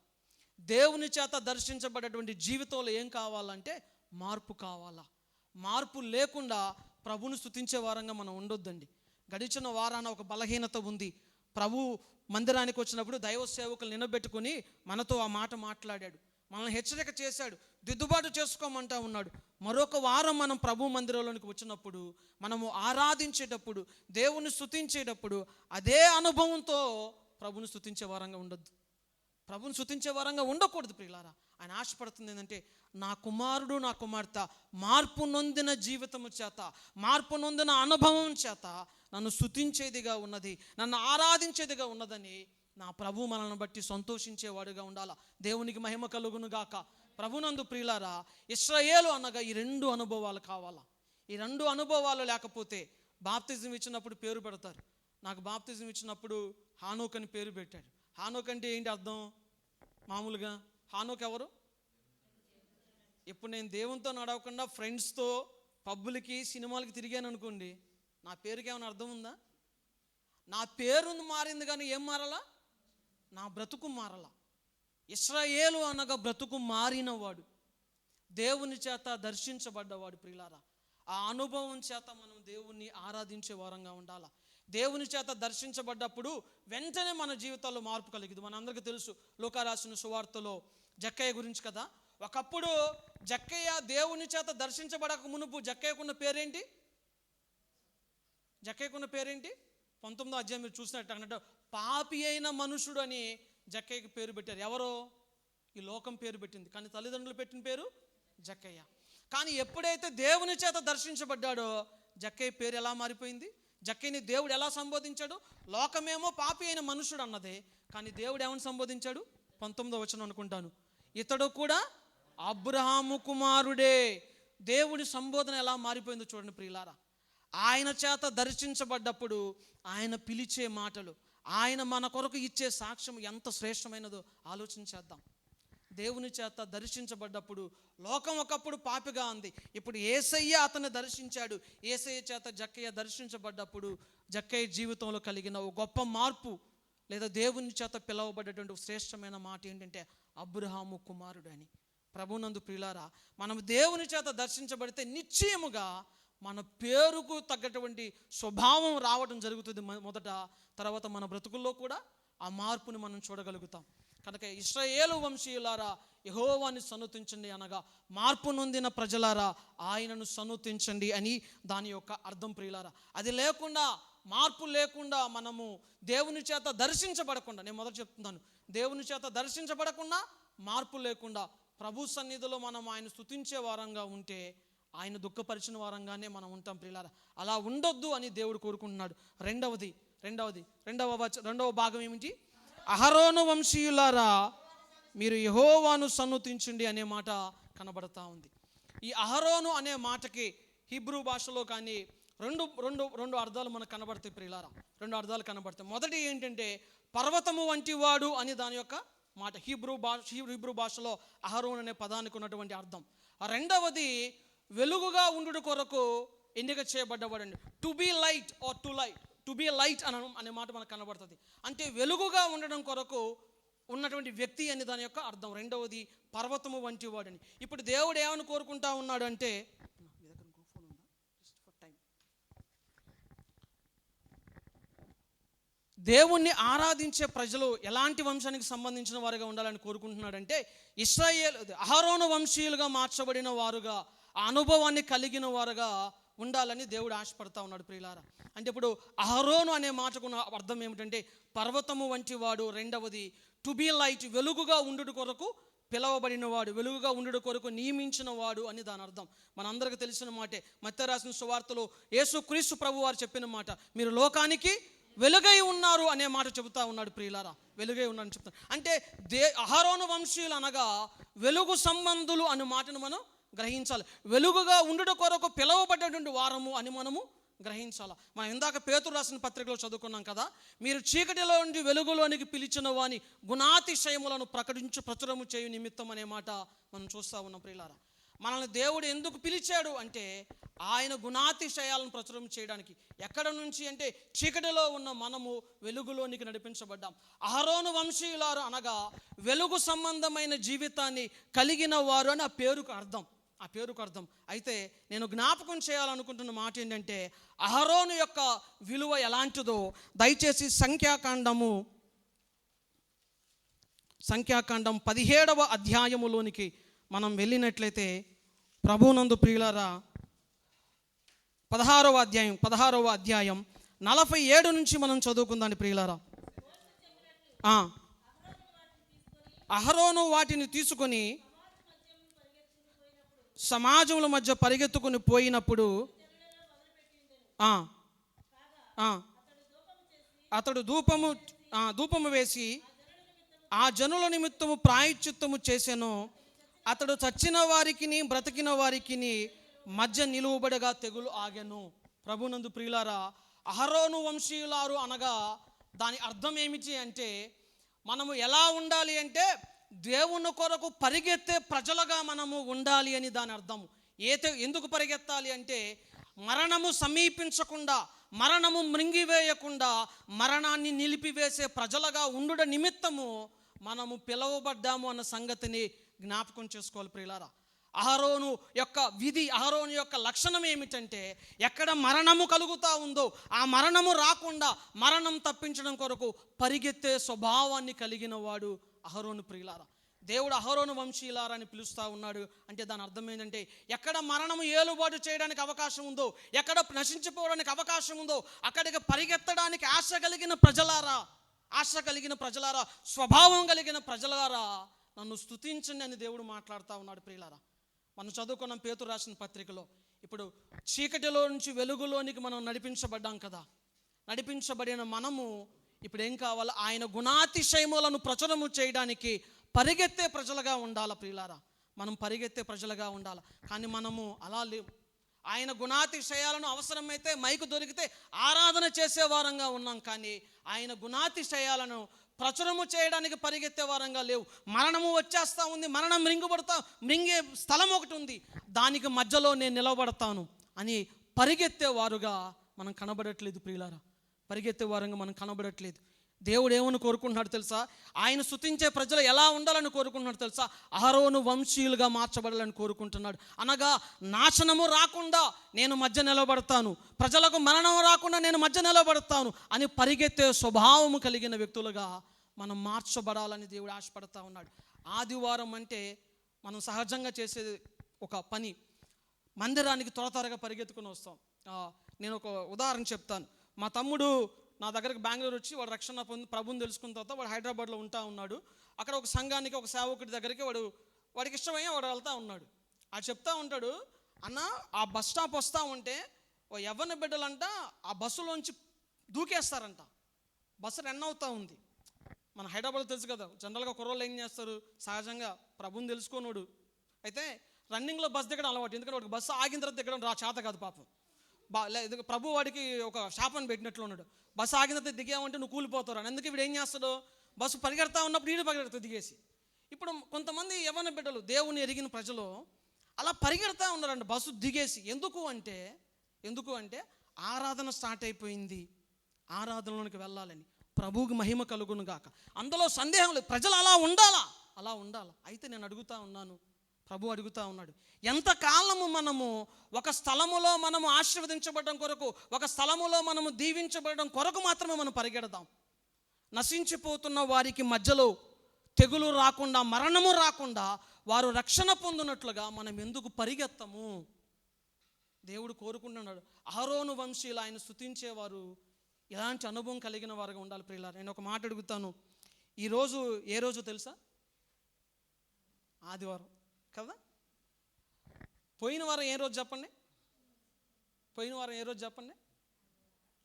దేవుని చేత దర్శించబడేటువంటి జీవితంలో ఏం కావాలంటే మార్పు కావాలా. మార్పు లేకుండా ప్రభువుని స్తుతించే వారంగా మనం ఉండొద్దండి. గడిచిన వారాన ఒక బలహీనత ఉంది. ప్రభు మందిరానికి వచ్చినప్పుడు దైవ సేవకులు నిలబెట్టుకుని మనతో ఆ మాట మాట్లాడాడు, మనల్ని హెచ్చరిక చేశాడు, దిద్దుబాటు చేసుకోమంటా ఉన్నాడు. మరొక వారం మనం ప్రభు మందిరంలోనికి వచ్చినప్పుడు, మనము ఆరాధించేటప్పుడు, దేవుని స్తుతించేటప్పుడు అదే అనుభవంతో ప్రభుని స్తుతించే వారంగా ఉండొద్దు, ప్రభుని స్తుతించే వారంగా ఉండకూడదు ప్రియులారా. ఆయన ఆశపడుతుంది ఏంటంటే, నా కుమారుడు నా కుమార్తె మార్పు నొందిన జీవితము చేత, మార్పు నొందిన అనుభవం చేత నన్ను స్తుతించేదిగా ఉన్నది, నన్ను ఆరాధించేదిగా ఉన్నదని నా ప్రభు మనల్ని బట్టి సంతోషించేవాడుగా ఉండాలా. దేవునికి మహిమ కలుగును గాక. ప్రభునందు ప్రియులారా, ఇశ్రాయేలు అనగా ఈ 2 అనుభవాలు కావాలా. ఈ 2 అనుభవాలు లేకపోతే బాప్తిజం ఇచ్చినప్పుడు పేరు పెడతారు. నాకు బాప్తిజం ఇచ్చినప్పుడు హానోక్ అని పేరు పెట్టాడు. హానోక్ అంటే ఏంటి అర్థం? మామూలుగా హానోక్ ఎవరు? ఇప్పుడు నేను దేవునితో నడవకుండా ఫ్రెండ్స్తో పబ్బులకి సినిమాలకి తిరిగాను అనుకోండి, నా పేరుకి ఏమైనా అర్థం ఉందా? నా పేరు మారింది కానీ ఏం మారాలా? నా బ్రతుకు మారాలా. ఇశ్రాయేలు అనగా బ్రతుకు మారినవాడు, దేవుని చేత దర్శించబడ్డవాడు ప్రియులారా. ఆ అనుభవం చేత మనం దేవుణ్ణి ఆరాధించే వారంగా ఉండాలా. దేవుని చేత దర్శించబడ్డప్పుడు వెంటనే మన జీవితాల్లో మార్పు కలిగింది. మనందరికీ తెలుసు, లూకా రాసిన సువార్తలో జక్కయ్య గురించి కదా. ఒకప్పుడు జక్కయ్య దేవుని చేత దర్శించబడక మునుపు జక్కయ్యకున్న పేరేంటి? 19వ అధ్యాయం మీరు చూసినట్టు అన్నట్టు పాపి అయిన మనుషుడు అని జక్కయ్యకి పేరు పెట్టారు. ఎవరో? ఈ లోకం పేరు పెట్టింది, కానీ తల్లిదండ్రులు పెట్టిన పేరు జక్కయ్య. కానీ ఎప్పుడైతే దేవుని చేత దర్శించబడ్డాడో జక్కయ్య పేరు ఎలా మారిపోయింది? జక్కయ్యని దేవుడు ఎలా సంబోధించాడు? లోకమేమో పాపి అయిన మనుషుడు అన్నదే, కానీ దేవుడు ఏమని సంబోధించాడు? 19వ వచనం అనుకుంటాను, ఇతడు కూడా అబ్రహాము కుమారుడే. దేవుడి సంబోధన ఎలా మారిపోయిందో చూడండి ప్రియులారా. ఆయన చేత దర్శించబడ్డప్పుడు ఆయన పిలిచే మాటలు, ఆయన మన కొరకు ఇచ్చే సాక్ష్యం ఎంత శ్రేష్టమైనదో ఆలోచించేద్దాం. దేవుని చేత దర్శించబడ్డప్పుడు లోకం ఒకప్పుడు పాపిగా ఉంది, ఇప్పుడు యేసయ్య అతన్ని దర్శించాడు. యేసయ్య చేత జక్కయ్య దర్శించబడ్డప్పుడు జక్కయ్య జీవితంలో కలిగిన ఒక గొప్ప మార్పు, లేదా దేవుని చేత పిలువబడ్డటువంటి శ్రేష్టమైన మాట ఏంటంటే అబ్రహాము కుమారుడు అని. ప్రభునందు ప్రియులారా, మనం దేవుని చేత దర్శించబడితే నిశ్చయముగా మన పేరుకు తగ్గటువంటి స్వభావం రావడం జరుగుతుంది మొదట. తర్వాత మన బ్రతుకుల్లో కూడా ఆ మార్పుని మనం చూడగలుగుతాం. కనుక ఇశ్రాయేలు వంశీయులారా యెహోవాని సన్నుతించండి అనగా మార్పు నొందిన ప్రజలారా ఆయనను సన్నుతించండి అని దాని యొక్క అర్థం ప్రియులారా. అది లేకుండా, మార్పు లేకుండా మనము దేవుని చేత దర్శించబడకుండా, నేను మొదట చెప్తున్నాను, దేవుని చేత దర్శించబడకుండా, మార్పు లేకుండా ప్రభు సన్నిధిలో మనం ఆయన స్తుతించే వారంగా ఉంటే ఆయన దుఃఖపరిచిన వారంగానే మనం ఉంటాం ప్రియులారా. అలా ఉండొద్దు అని దేవుడు కోరుకుంటున్నాడు. రెండవ భాగం ఏమిటి? అహరోను వంశీయులారా మీరు యెహోవాను సన్నుతించండి అనే మాట కనబడతా ఉంది. ఈ అహరోను అనే మాటకి హీబ్రూ భాషలో కానీ రెండు అర్థాలు మనకు కనబడతాయి ప్రియులారా. 2 అర్థాలు కనబడతాయి. మొదటి ఏంటంటే పర్వతము వంటి వాడు అని దాని యొక్క మాట హీబ్రూ భాషలో అహరోన్ అనే పదానికి ఉన్నటువంటి అర్థం. రెండవది వెలుగుగా ఉండుట కొరకు ఎన్నిక చేయబడ్డవాడండి. To be light or to light, to be light అనే మాట మనకు కనబడుతుంది. అంటే వెలుగుగా ఉండడం కొరకు ఉన్నటువంటి వ్యక్తి అని దాని యొక్క అర్థం. రెండవది పర్వతము వంటి వాడని. ఇప్పుడు దేవుడు ఏమని కోరుకుంటా ఉన్నాడు అంటే, దేవుణ్ణి ఆరాధించే ప్రజలు ఎలాంటి వంశానికి సంబంధించిన వారుగా ఉండాలని కోరుకుంటున్నాడంటే, అహరోను వంశీయులుగా మార్చబడిన వారుగా, ఆ అనుభవాన్ని కలిగిన వారుగా ఉండాలని దేవుడు ఆశపడతా ఉన్నాడు ప్రియులారా. అంటే ఇప్పుడు అహరోను అనే మాటకు అర్థం ఏమిటంటే పర్వతము వంటి వాడు. రెండవది టు బీ లైట్, వెలుగుగా ఉండుట కొరకు పిలవబడిన వాడు, వెలుగుగా ఉండుట కొరకు నియమించిన వాడు అని దాని అర్థం. మనందరికీ తెలిసిన మాటే. మత్తయి రాసిన సువార్తలో యేసుక్రీస్తు ప్రభు వారు చెప్పిన మాట, మీరు లోకానికి వెలుగై ఉన్నారు అనే మాట చెబుతా ఉన్నాడు ప్రియులారా. వెలుగై ఉన్నారని చెప్తాను. అంటే అహరోను వంశీయులు అనగా వెలుగు సంబంధులు అనే మాటను మనం గ్రహించాలి. వెలుగుగా ఉండుట కొరకు పిలవబడ్డటువంటి వారము అని మనము గ్రహించాలి. మనం ఇందాక పేతురు రాసిన పత్రికలో చదువుకున్నాం కదా, మీరు చీకటిలో నుండి వెలుగులోనికి పిలిచిన వాని గుణాతిశయములను ప్రచురము చేయు నిమిత్తం అనే మాట మనం చూస్తూ ఉన్నాం ప్రియులారా. మనల్ని దేవుడు ఎందుకు పిలిచాడు అంటే ఆయన గుణాతిశయాలను ప్రచురం చేయడానికి. ఎక్కడ నుంచి అంటే చీకటిలో ఉన్న మనము వెలుగులోనికి నడిపించబడ్డాం. అహరోను వంశీయులారు అనగా వెలుగు సంబంధమైన జీవితాన్ని కలిగిన వారు అని ఆ పేరుకు అర్థం. అయితే నేను జ్ఞాపకం చేయాలనుకుంటున్న మాట ఏంటంటే అహరోను యొక్క విలువ ఎలాంటిదో దయచేసి సంఖ్యాకాండం 17వ అధ్యాయములోనికి మనం వెళ్ళినట్లయితే ప్రభునందు ప్రియులారా 16వ అధ్యాయం 47 నుంచి మనం చదువుకుందాం ప్రియులారా. అహరోను వాటిని తీసుకొని సమాజముల మధ్య పరిగెత్తుకుని పోయినప్పుడు అతడు ధూపము వేసి ఆ జనుల నిమిత్తము ప్రాయశ్చిత్తము చేసెను. అతడు చచ్చిన వారికిని బ్రతికిన వారికిని మధ్య నిలువబడగా తెగులు ఆగెను. ప్రభునందు ప్రియులారా, అహరోను వంశీయులారు అనగా దాని అర్థం ఏమిటి అంటే మనము ఎలా ఉండాలి అంటే దేవుని కొరకు పరిగెత్తే ప్రజలుగా మనము ఉండాలి అని దాని అర్థము. ఎందుకు పరిగెత్తాలి అంటే మరణము సమీపించకుండా, మరణము మృంగివేయకుండా, మరణాన్ని నిలిపివేసే ప్రజలుగా ఉండుట నిమిత్తము మనము పిలువబడ్డాము అన్న సంగతిని జ్ఞాపకం చేసుకోవాలి ప్రియులారా. అహరోను యొక్క లక్షణం ఏమిటంటే ఎక్కడ మరణము కలుగుతూ ఉందో ఆ మరణము రాకుండా మరణం తప్పించడం కొరకు పరిగెత్తే స్వభావాన్ని కలిగిన వాడు అహరోను ప్రియులారా. దేవుడు అహరోను వంశీయులారా అని పిలుస్తూ ఉన్నాడు. అంటే దాని అర్థం ఏంటంటే, ఎక్కడ మరణము ఏలుబాటు చేయడానికి అవకాశం ఉందో, ఎక్కడ నశించిపోవడానికి అవకాశం ఉందో అక్కడికి పరిగెత్తడానికి ఆశ కలిగిన ప్రజలారా, స్వభావం కలిగిన ప్రజలారా, నన్ను స్తుతించండి అని దేవుడు మాట్లాడుతూ ఉన్నాడు. ప్రియులారా, మనం చదువుకున్నాం పేతురు రాసిన పత్రికలో, ఇప్పుడు చీకటిలో నుంచి వెలుగులోనికి మనం నడిపించబడ్డాం కదా. నడిపించబడిన మనము ఇప్పుడు ఏం కావాలి? ఆయన గుణాతిశయములను ప్రచురము చేయడానికి పరిగెత్తే ప్రజలుగా ఉండాలి. ప్రియులారా, మనం పరిగెత్తే ప్రజలుగా ఉండాలి. కానీ మనము అలా లేవు. ఆయన గుణాతిశయాలను అవసరమైతే మైకు దొరికితే ఆరాధన చేసే వారంగా ఉన్నాం, కానీ ఆయన గుణాతిశయాలను ప్రచురము చేయడానికి పరిగెత్తే వారంగా లేవు. మరణము వచ్చేస్తూ ఉంది, మరణం మృంగే స్థలం ఒకటి ఉంది, దానికి మధ్యలో నేను నిలబడతాను అని పరిగెత్తే వారుగా మనం కనబడట్లేదు. ప్రియులారా, పరిగెత్తే వారంగా మనం కనబడట్లేదు. దేవుడు ఏమని కోరుకుంటున్నాడు తెలుసా? ఆయన స్తుతించే ప్రజలు ఎలా ఉండాలని కోరుకుంటున్నాడు తెలుసా? అహరోను వంశీయులుగా మార్చబడాలని కోరుకుంటున్నాడు. అనగా నాశనము రాకుండా నేను మధ్య నిలబడతాను, ప్రజలకు మరణం రాకుండా నేను మధ్య నిలబడతాను అని పరిగెత్తే స్వభావము కలిగిన వ్యక్తులుగా మనం మార్చబడాలని దేవుడు ఆశపడతా ఉన్నాడు. ఆదివారం అంటే మనం సహజంగా చేసేది ఒక పని, మందిరానికి త్వరగా పరిగెత్తుకుని వస్తాం. నేను ఒక ఉదాహరణ చెప్తాను. మా తమ్ముడు నా దగ్గరకు బెంగళూరు వచ్చి వాడు రక్షణ పొంది ప్రభుని తెలుసుకున్న తర్వాత వాడు హైదరాబాద్లో ఉంటా ఉన్నాడు. అక్కడ ఒక సంఘానికి, ఒక సేవకుడి దగ్గరికి వాడికి ఇష్టమయ్యే వాడు వెళ్తూ ఉన్నాడు. అది చెప్తా ఉంటాడు, అన్న ఆ బస్ స్టాప్ వస్తూ ఉంటే ఓ యవ్వన బిడ్డలంట ఆ బస్సులోంచి దూకేస్తారంట. బస్సు రన్ అవుతూ ఉంది. మన హైదరాబాద్లో తెలుసు కదా, జనరల్గా కుర్రోళ్ళు ఏం చేస్తారు, సహజంగా ప్రభుని తెలుసుకోనుడు అయితే రన్నింగ్లో బస్ దిగడం అలవాటు. ఎందుకంటే వాడికి బస్సు ఆగిన తర్వాత దిగడం చేత కాదు పాపం. ప్రభు వాడికి ఒక శాపం పెట్టినట్లు ఉన్నాడు. బస్సు ఆగిన తర్వాత దిగామంటే నువ్వు కూలిపోతావు. అందుకే వీడు ఏం చేస్తాడు, బస్సు పరిగెడతా ఉన్నప్పుడు వీడు పరిగెడతాడు దిగేసి. ఇప్పుడు కొంతమంది యవ్వన బిడ్డలు, దేవుని ఎరిగిన ప్రజలు అలా పరిగెడతా ఉన్నారండి బస్సు దిగేసి. ఎందుకు అంటే ఆరాధన స్టార్ట్ అయిపోయింది, ఆరాధనలోనికి వెళ్ళాలని, ప్రభువుకి మహిమ కలుగును గాక. అందులో సందేహం లేదు, ప్రజలు అలా ఉండాలా. అయితే నేను అడుగుతా ఉన్నాను, ప్రభు అడుగుతా ఉన్నాడు, ఎంతకాలము మనము ఒక స్థలములో మనము ఆశీర్వదించబడడం కొరకు, ఒక స్థలములో మనము దీవించబడడం కొరకు మాత్రమే మనం పరిగెడదాం? నశించిపోతున్న వారికి మధ్యలో తెగులు రాకుండా, మరణము రాకుండా వారు రక్షణ పొందినట్లుగా మనం ఎందుకు పరిగెత్తము? దేవుడు కోరుకుంటున్నాడు. అహరోను వంశీయులు ఆయన స్తుతించేవారు ఎలాంటి అనుభవం కలిగిన వారుగా ఉండాలి. ప్రియులారా, నేను ఒక మాట అడుగుతాను. ఈరోజు ఏ రోజు తెలుసా? ఆదివారం కదా. పోయిన వారం ఏ రోజు చెప్పండి?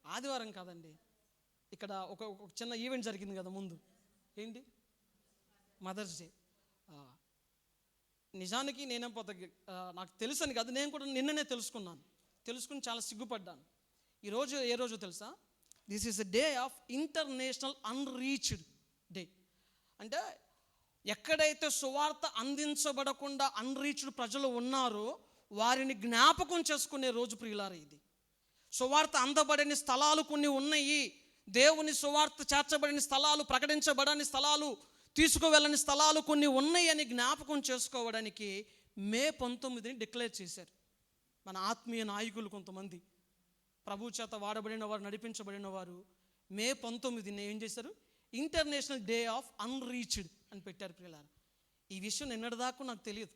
ఆదివారం కాదండి. ఇక్కడ ఒక చిన్న ఈవెంట్ జరిగింది కదా ముందు. ఏంటి? Mother's Day. నిజానికి నేనేం నాకు తెలుసని కాదు, నేను కూడా నిన్ననే తెలుసుకుని చాలా సిగ్గుపడ్డాను. ఈరోజు ఏ రోజు తెలుసా? This is a day of international unreached day. అంటే ఎక్కడైతే సువార్త అందించబడకుండా అన్రీచ్డ్ ప్రజలు ఉన్నారో వారిని జ్ఞాపకం చేసుకునే రోజు ప్రియులారా ఇది. సువార్త అందబడని స్థలాలు కొన్ని ఉన్నాయి, దేవుని సువార్త చేర్చబడిన స్థలాలు, ప్రకటించబడని స్థలాలు, తీసుకువెళ్ళని స్థలాలు కొన్ని ఉన్నాయి అని జ్ఞాపకం చేసుకోవడానికి మే 19ని డిక్లేర్ చేశారు మన ఆత్మీయ నాయకులు. కొంతమంది ప్రభు చేత వాడబడిన వారు, నడిపించబడిన వారు మే 19ని ఏం చేశారు? ఇంటర్నేషనల్ డే ఆఫ్ అన్రీచ్డ్ అని పెట్టారు. ప్రియులారా, ఈ విషయం నిన్నటిదాకా నాకు తెలియదు.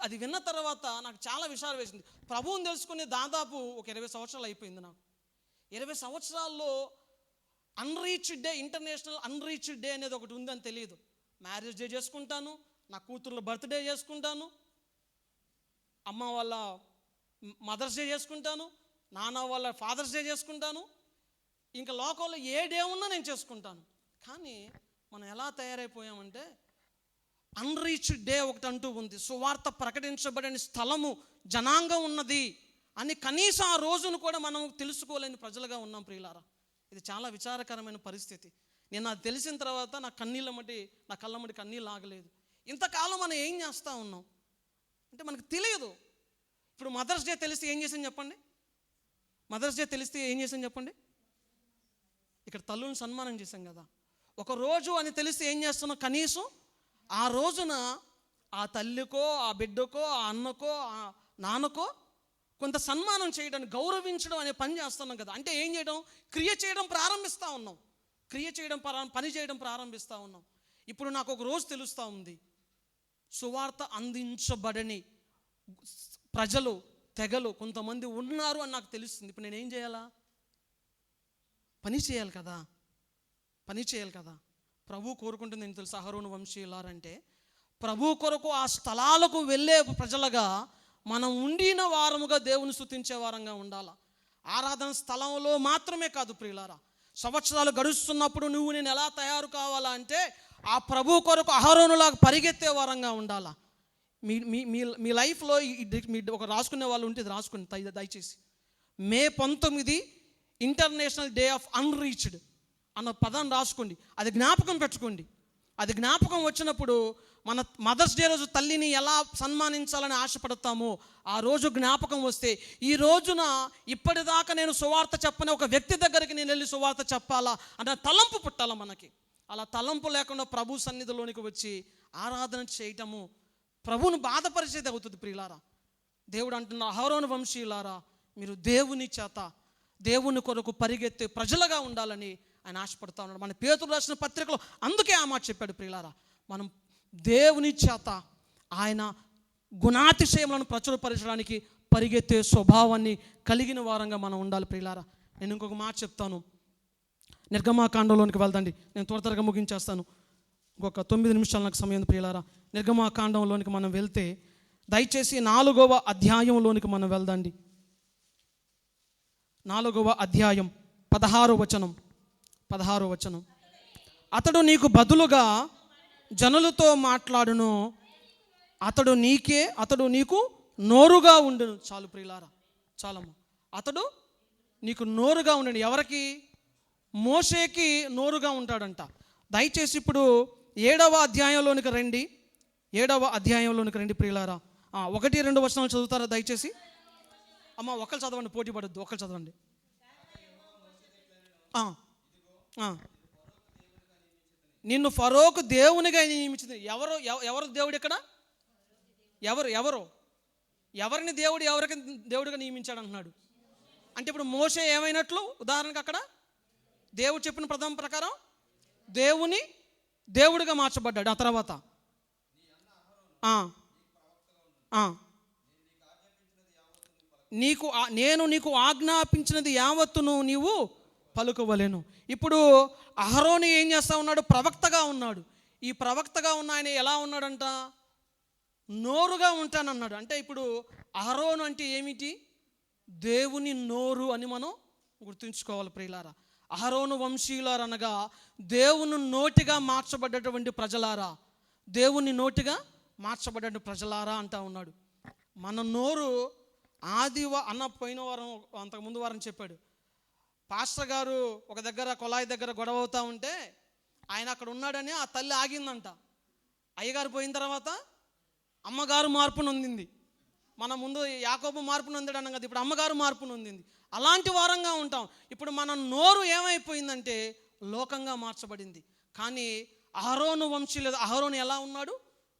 అది విన్న తర్వాత నాకు చాలా విషయాలు వేసింది. ప్రభువుని తెలుసుకుని దాదాపు ఒక 20 సంవత్సరాలు అయిపోయింది. నాకు 20 సంవత్సరాల్లో unreached day, international unreached day అనేది ఒకటి ఉందని తెలియదు. మ్యారేజ్ డే చేసుకుంటాను, నా కూతుర్ల బర్త్డే చేసుకుంటాను, అమ్మ వాళ్ళ మదర్స్ డే చేసుకుంటాను, నాన్న వాళ్ళ ఫాదర్స్ డే చేసుకుంటాను, ఇంకా లోకంలో ఏ డే ఉన్నా నేను చేసుకుంటాను. కానీ మనం ఎలా తయారైపోయామంటే అన్రీచ్డ్ డే ఒకటి అంటూ ఉంది. సువార్త ప్రకటించబడని స్థలము, జనాంగం ఉన్నది అని కనీసం ఆ రోజును కూడా మనం తెలుసుకోలేని ప్రజలుగా ఉన్నాం. ప్రియులారా, ఇది చాలా విచారకరమైన పరిస్థితి. నేను అది తెలిసిన తర్వాత నా కళ్ళమ్మటి కన్నీళ్ళు ఆగలేదు. ఇంతకాలం మనం ఏం చేస్తూ ఉన్నాం అంటే మనకు తెలియదు. ఇప్పుడు మదర్స్ డే తెలిస్తే ఏం చేసాను చెప్పండి? ఇక్కడ తల్లుని సన్మానం చేశాం కదా. ఒక రోజు అని తెలిస్తే ఏం చేస్తున్నాం? కనీసం ఆ రోజున ఆ తల్లికో, ఆ బిడ్డకో, ఆ అన్నకో, ఆ నాన్నకో కొంత సన్మానం చేయడం, గౌరవించడం అనే పని చేస్తున్నాం కదా. అంటే ఏం చేయడం? పని చేయడం ప్రారంభిస్తూ ఉన్నాం. ఇప్పుడు నాకు ఒక రోజు తెలుస్తూ ఉంది, సువార్త అందించబడని ప్రజలు, తెగలు కొంతమంది ఉన్నారు అని నాకు తెలుస్తుంది. ఇప్పుడు నేనేం చేయాలా? పని చేయాలి కదా. ప్రభు కోరుకుంటుంది నేను తెలుసు, అహరోను వంశీయులారంటే ప్రభు కొరకు ఆ స్థలాలకు వెళ్ళే ప్రజలుగా మనం ఉండిన వారముగా దేవుని స్తుతించే వారంగా ఉండాలా. ఆరాధన స్థలంలో మాత్రమే కాదు ప్రియులారా, సంవత్సరాలు గడుస్తున్నప్పుడు నువ్వు నేను ఎలా తయారు కావాలా అంటే ఆ ప్రభు కొరకు అహరోనులాగా పరిగెత్తే వారంగా ఉండాలా. మీ లైఫ్లో మీ ఒక రాసుకునే వాళ్ళు ఉంటే ఇది రాసుకుని దయచేసి, మే 19 ఇంటర్నేషనల్ డే ఆఫ్ అన్రీచ్డ్ అన్న పదాన్ని రాసుకోండి. అది జ్ఞాపకం పెట్టుకోండి. అది జ్ఞాపకం వచ్చినప్పుడు మన మదర్స్ డే రోజు తల్లిని ఎలా సన్మానించాలని ఆశపడతామో ఆ రోజు జ్ఞాపకం వస్తే, ఈ రోజున ఇప్పటిదాకా నేను సువార్త చెప్పని ఒక వ్యక్తి దగ్గరికి నేను వెళ్ళి సువార్త చెప్పాలా అన్న తలంపు పుట్టాలా మనకి. అలా తలంపు లేకుండా ప్రభు సన్నిధిలోనికి వచ్చి ఆరాధన చేయటము ప్రభువును బాధపరిచేది అవుతుంది ప్రియులారా. దేవుడు అంటున్న అహరోను వంశీయులారా, మీరు దేవుని కొరకు పరిగెత్తే ప్రజలుగా ఉండాలని ఆయన ఆశపడతా ఉన్నాడు. మన పేతురు రాసిన పత్రికలో అందుకే ఆ మాట చెప్పాడు ప్రియులారా. మనం దేవుని చేత ఆయన గుణాతిశయములను ప్రచురపరచడానికి పరిగెత్తే స్వభావాన్ని కలిగిన వారంగా మనం ఉండాలి ప్రియులారా. నేను ఇంకొక మాట చెప్తాను, నిర్గమాకాండంలోనికి వెళ్దండి. నేను త్వరగా ముగించేస్తాను, ఇంకొక 9 నిమిషాలు నాకు సమయం ప్రియులారా. నిర్గమాకాండంలోనికి మనం వెళ్తే దయచేసి 4వ అధ్యాయంలోనికి మనం వెళ్దండి. 4వ అధ్యాయం 16వ వచనం. అతడు నీకు బదులుగా జనులతో మాట్లాడును, అతడు నీకు నోరుగా ఉండును. చాలు ప్రియులారా, చాలమ్మ. అతడు నీకు నోరుగా ఉండండి. ఎవరికి? మోషేకి నోరుగా ఉంటాడంట. దయచేసి ఇప్పుడు 7వ అధ్యాయంలోనికి రండి. 7వ అధ్యాయంలోనికి రండి ప్రియులారా. 1-2 వచనాలు చదువుతారా దయచేసి? అమ్మ ఒకళ్ళు చదవండి, పోటీ పడద్దు, ఒకళ్ళు చదవండి. నిన్ను ఫరోకు దేవునిగా నియమించింది. ఎవరు దేవుడు ఇక్కడ? ఎవరిని ఎవరికి దేవుడిగా నియమించాడు అంటున్నాడు అంటే ఇప్పుడు మోషే ఏమైనట్లు? ఉదాహరణకు అక్కడ దేవుడు చెప్పిన ప్రథమ ప్రకారం దేవుడిగా మార్చబడ్డాడు. ఆ తర్వాత నేను నీకు ఆజ్ఞాపించినది యావత్తును నీవు పలుకవలెను. ఇప్పుడు అహరోను ఏం చేస్తా ఉన్నాడు? ప్రవక్తగా ఉన్నాడు. ఈ ప్రవక్తగా ఉన్న ఆయన ఎలా ఉన్నాడంట? నోరుగా ఉంటానన్నాడు. అంటే ఇప్పుడు అహరోను అంటే ఏమిటి? దేవుని నోరు అని మనం గుర్తుంచుకోవాలి ప్రియులారా. అహరోను వంశీయులారు అనగా దేవుని నోటిగా మార్చబడ్డటువంటి ప్రజలారా, దేవుని నోటిగా మార్చబడ్డ ప్రజలారా అంటా ఉన్నాడు. మన నోరు పోయిన వారం, అంతకుముందు వారం చెప్పాడు, పాస్టర్ గారు ఒక దగ్గర కొలాయి దగ్గర గొడవ అవుతూ ఉంటే ఆయన అక్కడ ఉన్నాడని ఆ తల్లి ఆగిందంట. అయ్యగారు పోయిన తర్వాత అమ్మగారు మార్పు నొందింది. మన ముందు యాకోబు మార్పు నొందాడు అన్నాం కదా, ఇప్పుడు అమ్మగారు మార్పు నొందింది. అలాంటి వారంగా ఉంటాం. ఇప్పుడు మన నోరు ఏమైపోయిందంటే లోకంగా మార్చబడింది. కానీ అహరోను వంశీయులు, అహరోను ఎలా ఉన్నాడు?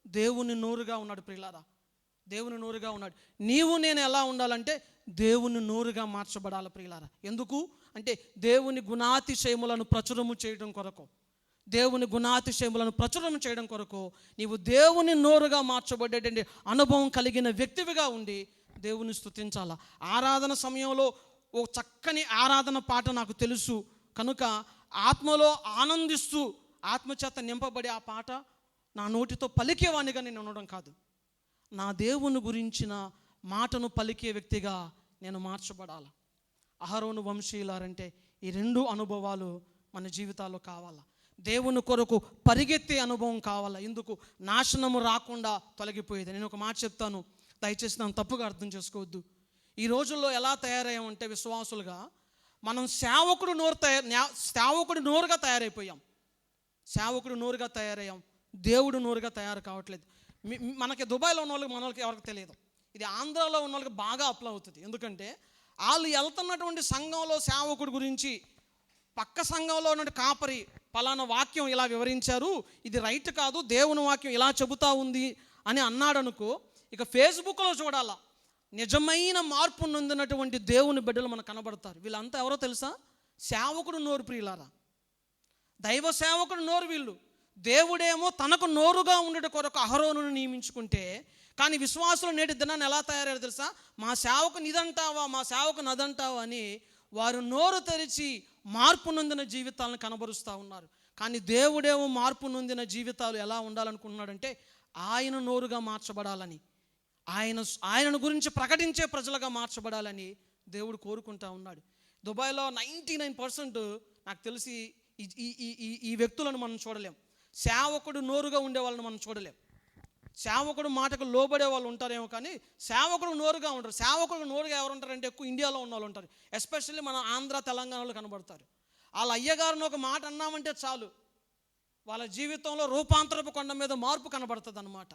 దేవుని నోరుగా ఉన్నాడు ప్రియులారా, దేవుని నోరుగా ఉన్నాడు. నీవు నేను ఎలా ఉండాలంటే దేవుని నోరుగా మార్చబడాలి ప్రియులారా. ఎందుకు అంటే దేవుని గుణాతిశయములను ప్రచురము చేయడం కొరకు, నీవు దేవుని నోరుగా మార్చబడేటువంటి అనుభవం కలిగిన వ్యక్తివిగా ఉండి దేవుని స్తుతించాలా. ఆరాధన సమయంలో ఓ చక్కని ఆరాధన పాట నాకు తెలుసు కనుక ఆత్మలో ఆనందిస్తూ ఆత్మచేత నింపబడి ఆ పాట నా నోటితో పలికేవానిగా నేను ఉండడం కాదు, నా దేవుని గురించిన మాటను పలికే వ్యక్తిగా నేను మార్చబడాలి. అహరోను వంశీయులారంటే ఈ 2 అనుభవాలు మన జీవితాల్లో కావాలా. దేవుని కొరకు పరిగెత్తే అనుభవం కావాలా. ఎందుకు? నాశనము రాకుండా తొలగిపోయేది. నేను ఒక మాట చెప్తాను, దయచేసి నన్ను తప్పుగా అర్థం చేసుకోవద్దు. ఈ రోజుల్లో ఎలా తయారయ్యామంటే విశ్వాసులుగా మనం సేవకుడు నోరుగా తయారైపోయాం. సేవకుడు నోరుగా తయారయ్యాం, దేవుడు నోరుగా తయారు కావట్లేదు. మనకి దుబాయ్లో ఉన్న వాళ్ళకి, మన వాళ్ళకి ఎవరికి తెలియదు. ఇది ఆంధ్రాలో ఉన్న వాళ్ళకి బాగా అప్లై అవుతుంది. ఎందుకంటే వాళ్ళు వెళ్తున్నటువంటి సంఘంలో సేవకుడు గురించి పక్క సంఘంలో ఉన్న కాపరి పలానా వాక్యం ఇలా వివరించారు, ఇది రైట్ కాదు, దేవుని వాక్యం ఇలా చెబుతా ఉంది అని అన్నాడనుకో, ఇక ఫేస్బుక్లో చూడాలా నిజమైన మార్పు నొందినటువంటి దేవుని బిడ్డలు మనకు కనబడతారు. వీళ్ళంతా ఎవరో తెలుసా? సేవకుడు నోరు ప్రియులారా, దైవ సేవకుడు నోరు వీళ్ళు. దేవుడేమో తనకు నోరుగా ఉండట కొరకు అహరోనును నియమించుకుంటే, కానీ విశ్వాసులు నేటి దినాన్ని ఎలా తయారయ్యారు తెలుసా? మా సేవకు నిదంటావా, మా సేవకు నదంటావా అని వారు నోరు తెరిచి మార్పు నొందిన జీవితాలను కనబరుస్తూ ఉన్నారు. కానీ దేవుడేమో మార్పు నొందిన జీవితాలు ఎలా ఉండాలనుకుంటున్నాడంటే, ఆయన నోరుగా మార్చబడాలని, ఆయనను గురించి ప్రకటించే ప్రజలుగా మార్చబడాలని దేవుడు కోరుకుంటా ఉన్నాడు. దుబాయ్లో 99% నాకు తెలిసి ఈ వ్యక్తులను మనం చూడలేం. సేవకుడు నోరుగా ఉండే వాళ్ళని మనం చూడలేం. సేవకుడు మాటకు లోబడే వాళ్ళు ఉంటారేమో, కానీ సేవకుడు నోరుగా ఉంటారు. సేవకుడు నోరుగా ఎవరు ఉంటారంటే ఎక్కువ ఇండియాలో ఉన్న వాళ్ళు ఉంటారు. ఎస్పెషల్లీ మన ఆంధ్ర తెలంగాణలో కనబడతారు. వాళ్ళ అయ్యగారిని ఒక మాట అన్నామంటే చాలు, వాళ్ళ జీవితంలో రూపాంతరపు కొండ మీద మార్పు కనబడుతుంది అన్నమాట.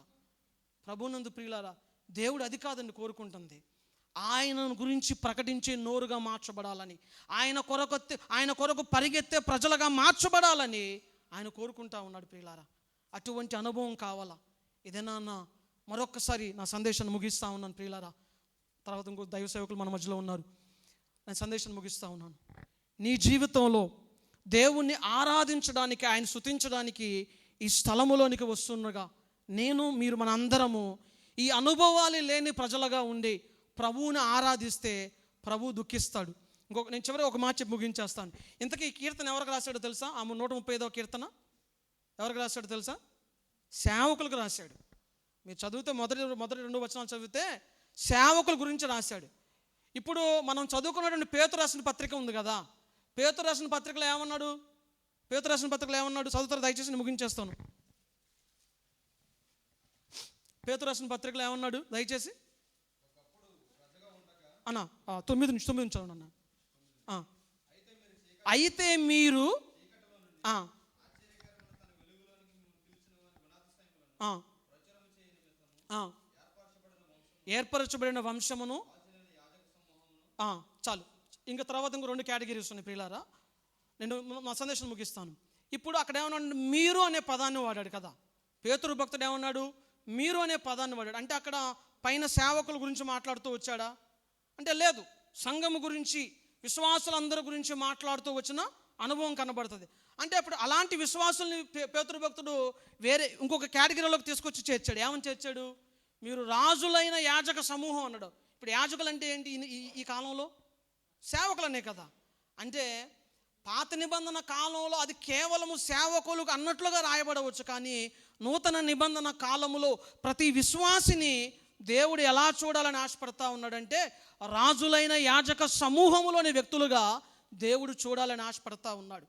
ప్రభునందు ప్రియులారా, దేవుడు అది కాదండి కోరుకుంటుంది. ఆయన గురించి ప్రకటించే నోరుగా మార్చబడాలని, ఆయన కొరకు పరిగెత్తే ప్రజలుగా మార్చబడాలని ఆయన కోరుకుంటా ఉన్నాడు ప్రియులారా. అటువంటి అనుభవం కావాలా? ఇదేనా మరొక్కసారి నా సందేశాన్ని ముగిస్తూ ఉన్నాను ప్రియులారా. తర్వాత ఇంకో దైవ సేవకులు మన మధ్యలో ఉన్నారు. నేను సందేశాన్ని ముగిస్తూ ఉన్నాను. నీ జీవితంలో దేవుణ్ణి ఆరాధించడానికి, ఆయన స్తుతించడానికి ఈ స్థలములోనికి వస్తుండగా మీరు మన అందరము ఈ అనుభవాలు లేని ప్రజలుగా ఉండి ప్రభువుని ఆరాధిస్తే ప్రభువు దుఃఖిస్తాడు. నేను చివరి ఒక మాట చెప్పి ముగించేస్తాను. ఇంతకీ ఈ కీర్తన ఎవరికి రాశాడో తెలుసా? ఆ 135వ కీర్తన ఎవరికి రాశాడో తెలుసా? సేవకులకు రాశాడు. మీరు చదివితే మొదటి 2 వచనాలు చదివితే సేవకుల గురించి రాశాడు. ఇప్పుడు మనం చదువుకున్నటువంటి పేతురు రాసిన పత్రిక ఉంది కదా, పేతురు రాసిన పత్రికలో ఏమన్నాడు? చదువుతారు దయచేసి, నేను ముగించేస్తాను. పేతురు రాసిన పత్రికలో ఏమన్నాడు దయచేసి అన్న? 9 నుంచి చదవండి అన్న. అయితే మీరు ఏర్పరచబడిన వంశమును, చాలు. ఇంకా తర్వాత ఇంకో 2 కేటగిరీస్ ఉన్నాయి ప్రియులారా. నేను నా సందేశం ముగిస్తాను. ఇప్పుడు అక్కడ ఏమన్నాడు? మీరు అనే పదాన్ని వాడాడు కదా పేతురు భక్తుడు. ఏమన్నాడు? మీరు అనే పదాన్ని వాడాడు. అంటే అక్కడ పైన సేవకుల గురించి మాట్లాడుతూ వచ్చాడా అంటే లేదు. సంఘము గురించి, విశ్వాసులందరి గురించి మాట్లాడుతూ వచ్చిన అనుభవం కనబడుతుంది. అంటే అప్పుడు అలాంటి విశ్వాసుల్ని పేతురు భక్తుడు వేరే ఇంకొక కేటగిరీలోకి తీసుకొచ్చి చేర్చాడు. ఏమని చేర్చాడు? మీరు రాజులైన యాజక సమూహం అన్నాడు. ఇప్పుడు యాజకులు అంటే ఏంటి ఈ కాలంలో? సేవకులనే కదా. అంటే పాత నిబంధన కాలంలో అది కేవలము సేవకులకు అన్నట్లుగా రాయబడవచ్చు, కానీ నూతన నిబంధన కాలములో ప్రతి విశ్వాసిని దేవుడు ఎలా చూడాలని ఆశపడతా ఉన్నాడంటే, రాజులైన యాజక సమూహములోని వ్యక్తులుగా దేవుడు చూడాలని ఆశపడతా ఉన్నాడు.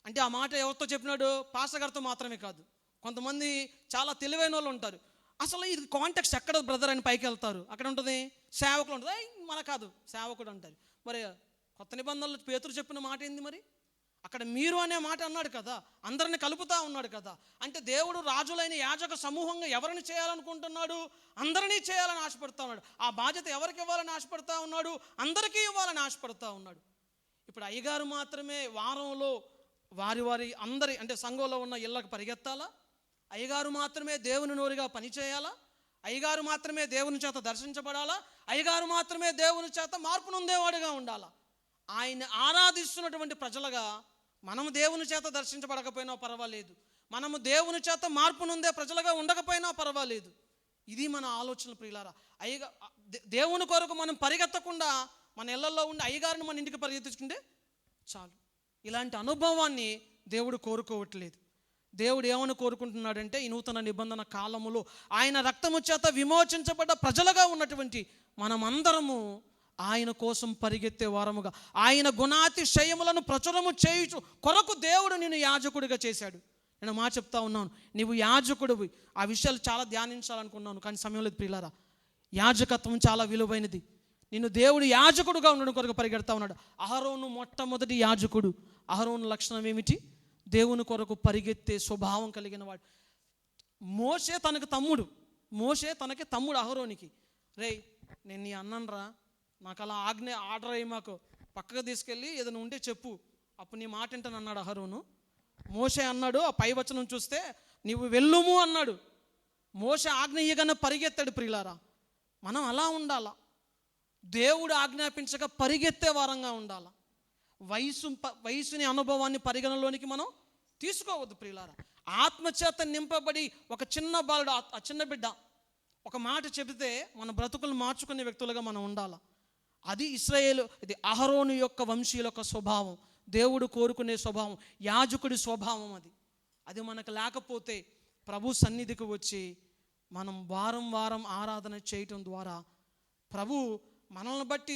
అంటే ఆ మాట ఎవరితో చెప్పినాడు? పాస్టర్ గారితో మాత్రమే కాదు. కొంతమంది చాలా తెలివైన వాళ్ళు ఉంటారు. అసలు ఇది కాంటెక్స్ట్ ఎక్కడ బ్రదర్ అని పైకి వెళ్తారు. అక్కడ ఉంటుంది సేవకులు ఉంటుంది, మన కాదు సేవకుడు అంటారు. మరి కొత్త నిబంధనలు పేతురు చెప్పిన మాట ఏంది? మరి అక్కడ మీరు అనే మాట అన్నాడు కదా, అందరిని కలుపుతా ఉన్నాడు కదా. అంటే దేవుడు రాజులైన యాజక సమూహంగా ఎవరిని చేయాలనుకుంటున్నాడు? అందరినీ చేయాలని ఆశపడతా ఉన్నాడు. ఆ బాధ్యత ఎవరికి ఇవ్వాలని ఆశపడతా ఉన్నాడు? అందరికీ ఇవ్వాలని ఆశపడతా ఉన్నాడు. ఇప్పుడు అయ్యగారు మాత్రమే వారంలో వారి అందరి అంటే సంఘంలో ఉన్న ఇళ్ళకు పరిగెత్తాలా? అయ్యగారు మాత్రమే దేవుని నోరుగా పనిచేయాలా? అయ్యగారు మాత్రమే దేవుని చేత దర్శించబడాలా? అయ్యగారు మాత్రమే దేవుని చేత మార్పు నొందేవాడుగా ఉండాలా? ఆయన ఆరాధిస్తున్నటువంటి ప్రజలుగా మనము దేవుని చేత దర్శించబడకపోయినా పర్వాలేదు, మనము దేవుని చేత మార్పు నొందే ప్రజలుగా ఉండకపోయినా పర్వాలేదు. ఇది మన ఆలోచన ప్రియులారా. దేవుని కొరకు మనం పరిగెత్తకుండా మన ఇళ్లలో ఉండి అయ్యగారిని మన ఇంటికి పరిగెత్తించుకుంటే చాలు. ఇలాంటి అనుభవాన్ని దేవుడు కోరుకోవట్లేదు. దేవుడు ఏమని కోరుకుంటున్నాడంటే, ఈ నూతన నిబంధన కాలములో ఆయన రక్తము చేత విమోచించబడ్డ ప్రజలుగా ఉన్నటువంటి మనమందరము ఆయన కోసం పరిగెత్తే వారముగా, ఆయన గుణాతిశయములను ప్రచురము చేయుచు కొరకు దేవుడు నిన్ను యాజకుడిగా చేశాడు. నేను మాట చెప్తా ఉన్నాను, నీవు యాజకుడివి. ఆ విషయాలు చాలా ధ్యానించాలనుకున్నాను, కానీ సమయం లేదు ప్రియులారా. యాజకత్వం చాలా విలువైనది. నిన్ను దేవుడు యాజకుడుగా ఉండడం కొరకు పరిగెడతా ఉన్నాడు. అహరోను మొట్టమొదటి యాజకుడు. అహరోను లక్షణం ఏమిటి? దేవుని కొరకు పరిగెత్తే స్వభావం కలిగిన వాడు. మోషే తనకి తమ్ముడు అహరోనికి. రేయ్, నేను నీ అన్ననరా, నాకు అలా ఆర్డర్ అయ్యి మాకు పక్కకు తీసుకెళ్ళి ఏదైనా ఉంటే చెప్పు, అప్పుడు నీ మాట వింటాను అన్నాడు అహరోను. మోషే అన్నాడు, ఆ పై వచనం చూస్తే నీవు వెళ్ళుము అన్నాడు. మోషే ఆజ్ఞ ఇయ్యగానే పరిగెత్తాడు ప్రియులారా. మనం అలా ఉండాలా. దేవుడు ఆజ్ఞాపించగా పరిగెత్తే వారంగా ఉండాలా. వయసుని అనుభవాన్ని పరిగణలోనికి మనం తీసుకోవద్దు ప్రియులారా. ఆత్మచేత నింపబడి ఒక చిన్న బాలుడు, ఆ చిన్న బిడ్డ ఒక మాట చెబితే మన బ్రతుకులు మార్చుకునే వ్యక్తులుగా మనం ఉండాలి. అది ఇశ్రాయేలు, ఇది అహరోను యొక్క వంశీయుల యొక్క స్వభావం, దేవుడు కోరుకునే స్వభావం, యాజకుడి స్వభావం. అది మనకు లేకపోతే ప్రభు సన్నిధికి వచ్చి మనం వారం వారం ఆరాధన చేయటం ద్వారా ప్రభు మనల్ని బట్టి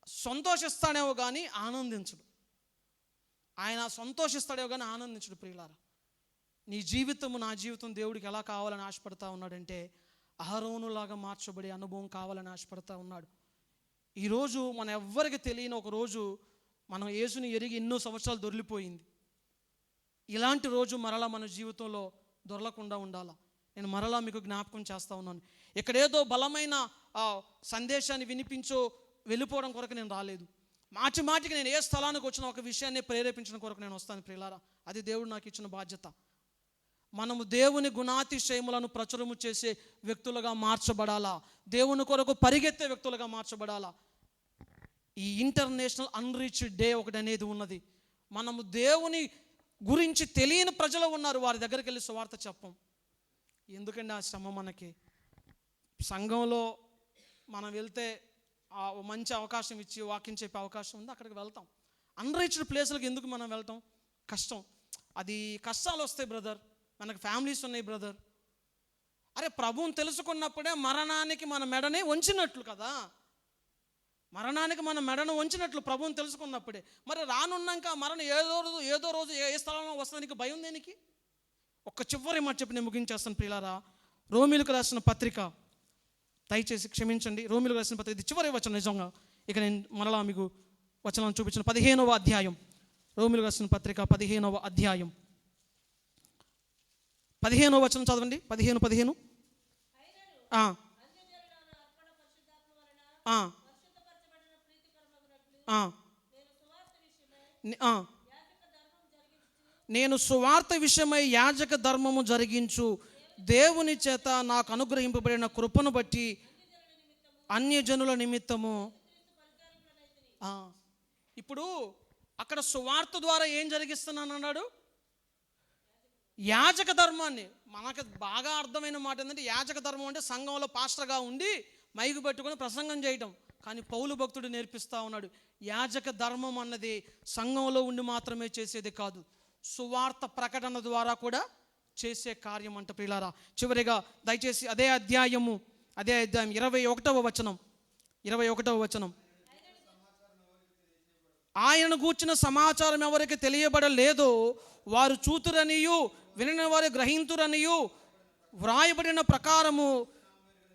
సంతోషిస్తాడేమో కానీ ఆనందించడు. ఆయన సంతోషిస్తాడేమో కానీ ఆనందించడు. ప్రియులారా, నీ జీవితము నా జీవితం దేవుడికి ఎలా కావాలని ఆశపడతా ఉన్నాడంటే అహరోనులాగా మార్చబడే అనుభవం కావాలని ఆశపడతా ఉన్నాడు. ఈరోజు మన ఎవ్వరికి తెలియని ఒక రోజు మనం యేసుని ఎరిగి ఎన్నో సంవత్సరాలు దొర్లిపోయింది. ఇలాంటి రోజు మరలా మన జీవితంలో దొరలకుండా ఉండాలా. నేను మరలా మీకు జ్ఞాపకం చేస్తూ ఉన్నాను. ఇక్కడేదో బలమైన సందేశాన్ని వినిపించో వెళ్ళిపోవడం కొరకు నేను రాలేదు. మాటి మాటికి నేను ఏ స్థలానికి వచ్చిన ఒక విషయాన్ని ప్రేరేపించడం కొరకు నేను వస్తాను. ప్రియులారా, అది దేవుడు నాకు ఇచ్చిన బాధ్యత. మనము దేవుని గుణాతిశయములను ప్రచురము చేసే వ్యక్తులుగా మార్చబడాలా, దేవుని కొరకు పరిగెత్తే వ్యక్తులుగా మార్చబడాలా. ఈ ఇంటర్నేషనల్ అన్రీచ్డ్ డే ఒకటి అనేది ఉన్నది. మనము దేవుని గురించి తెలియని ప్రజలు ఉన్నారు, వారి దగ్గరికి వెళ్ళి సువార్త చెప్పం. ఎందుకంటే ఆ శ్రమ మనకి. సంఘంలో మనం వెళ్తే మంచి అవకాశం ఇచ్చి వాక్యం చెప్పే అవకాశం ఉంది, అక్కడికి వెళ్తాం. అన్రీచ్డ్ ప్లేసులకు ఎందుకు మనం వెళ్తాం? కష్టం. అది కష్టాలు వస్తాయి బ్రదర్, మనకు ఫ్యామిలీస్ ఉన్నాయి బ్రదర్. అరే, ప్రభువుని తెలుసుకున్నప్పుడే మరణానికి మన మెడని వంచినట్లు కదా. మరణానికి మన మెడను వంచినట్లు ప్రభువుని తెలుసుకున్నప్పుడే. మరి రానున్నాక మరణం ఏదో రోజు ఏ స్థలంలో వస్తానికి భయం దేనికి? ఒక్క చివరి మాట చెప్పి నేను ముగించేస్తాను ప్రియులారా. రోమీలకు రాసిన పత్రిక, దయచేసి క్షమించండి, రోమీలకు రాసిన పత్రిక ఇది చివరి వచనం. నిజంగా ఇక నేను మరలా మీకు వచనం చూపించిన 15వ అధ్యాయం, రోమీలకు రాసిన పత్రిక 15వ అధ్యాయం 15వ వచనం చదవండి. 15 నేను సువార్త విషయమై యాజక ధర్మము జరిగించు దేవుని చేత నాకు అనుగ్రహింపబడిన కృపను బట్టి అన్యజనుల నిమిత్తము. ఇప్పుడు అక్కడ సువార్త ద్వారా ఏం జరిగిస్తున్నాను అన్నాడు? యాజక ధర్మాన్ని. మనకు బాగా అర్థమైన మాట ఏంటంటే యాజక ధర్మం అంటే సంఘంలో పాస్టర్గా ఉండి మైకు పెట్టుకొని ప్రసంగం చేయటం. కానీ పౌలు భక్తుడు నేర్పిస్తూ ఉన్నాడు, యాజక ధర్మం అన్నది సంఘంలో ఉండి మాత్రమే చేసేది కాదు, సువార్త ప్రకటన ద్వారా కూడా చేసే కార్యం అంట ప్రియులారా. చివరిగా దయచేసి అదే అధ్యాయం 21వ వచనం. ఆయనను గూర్చిన సమాచారం ఎవరికి తెలియబడలేదో వారు చూతురనియు వినని వారు గ్రహింతురనియు వ్రాయబడిన ప్రకారము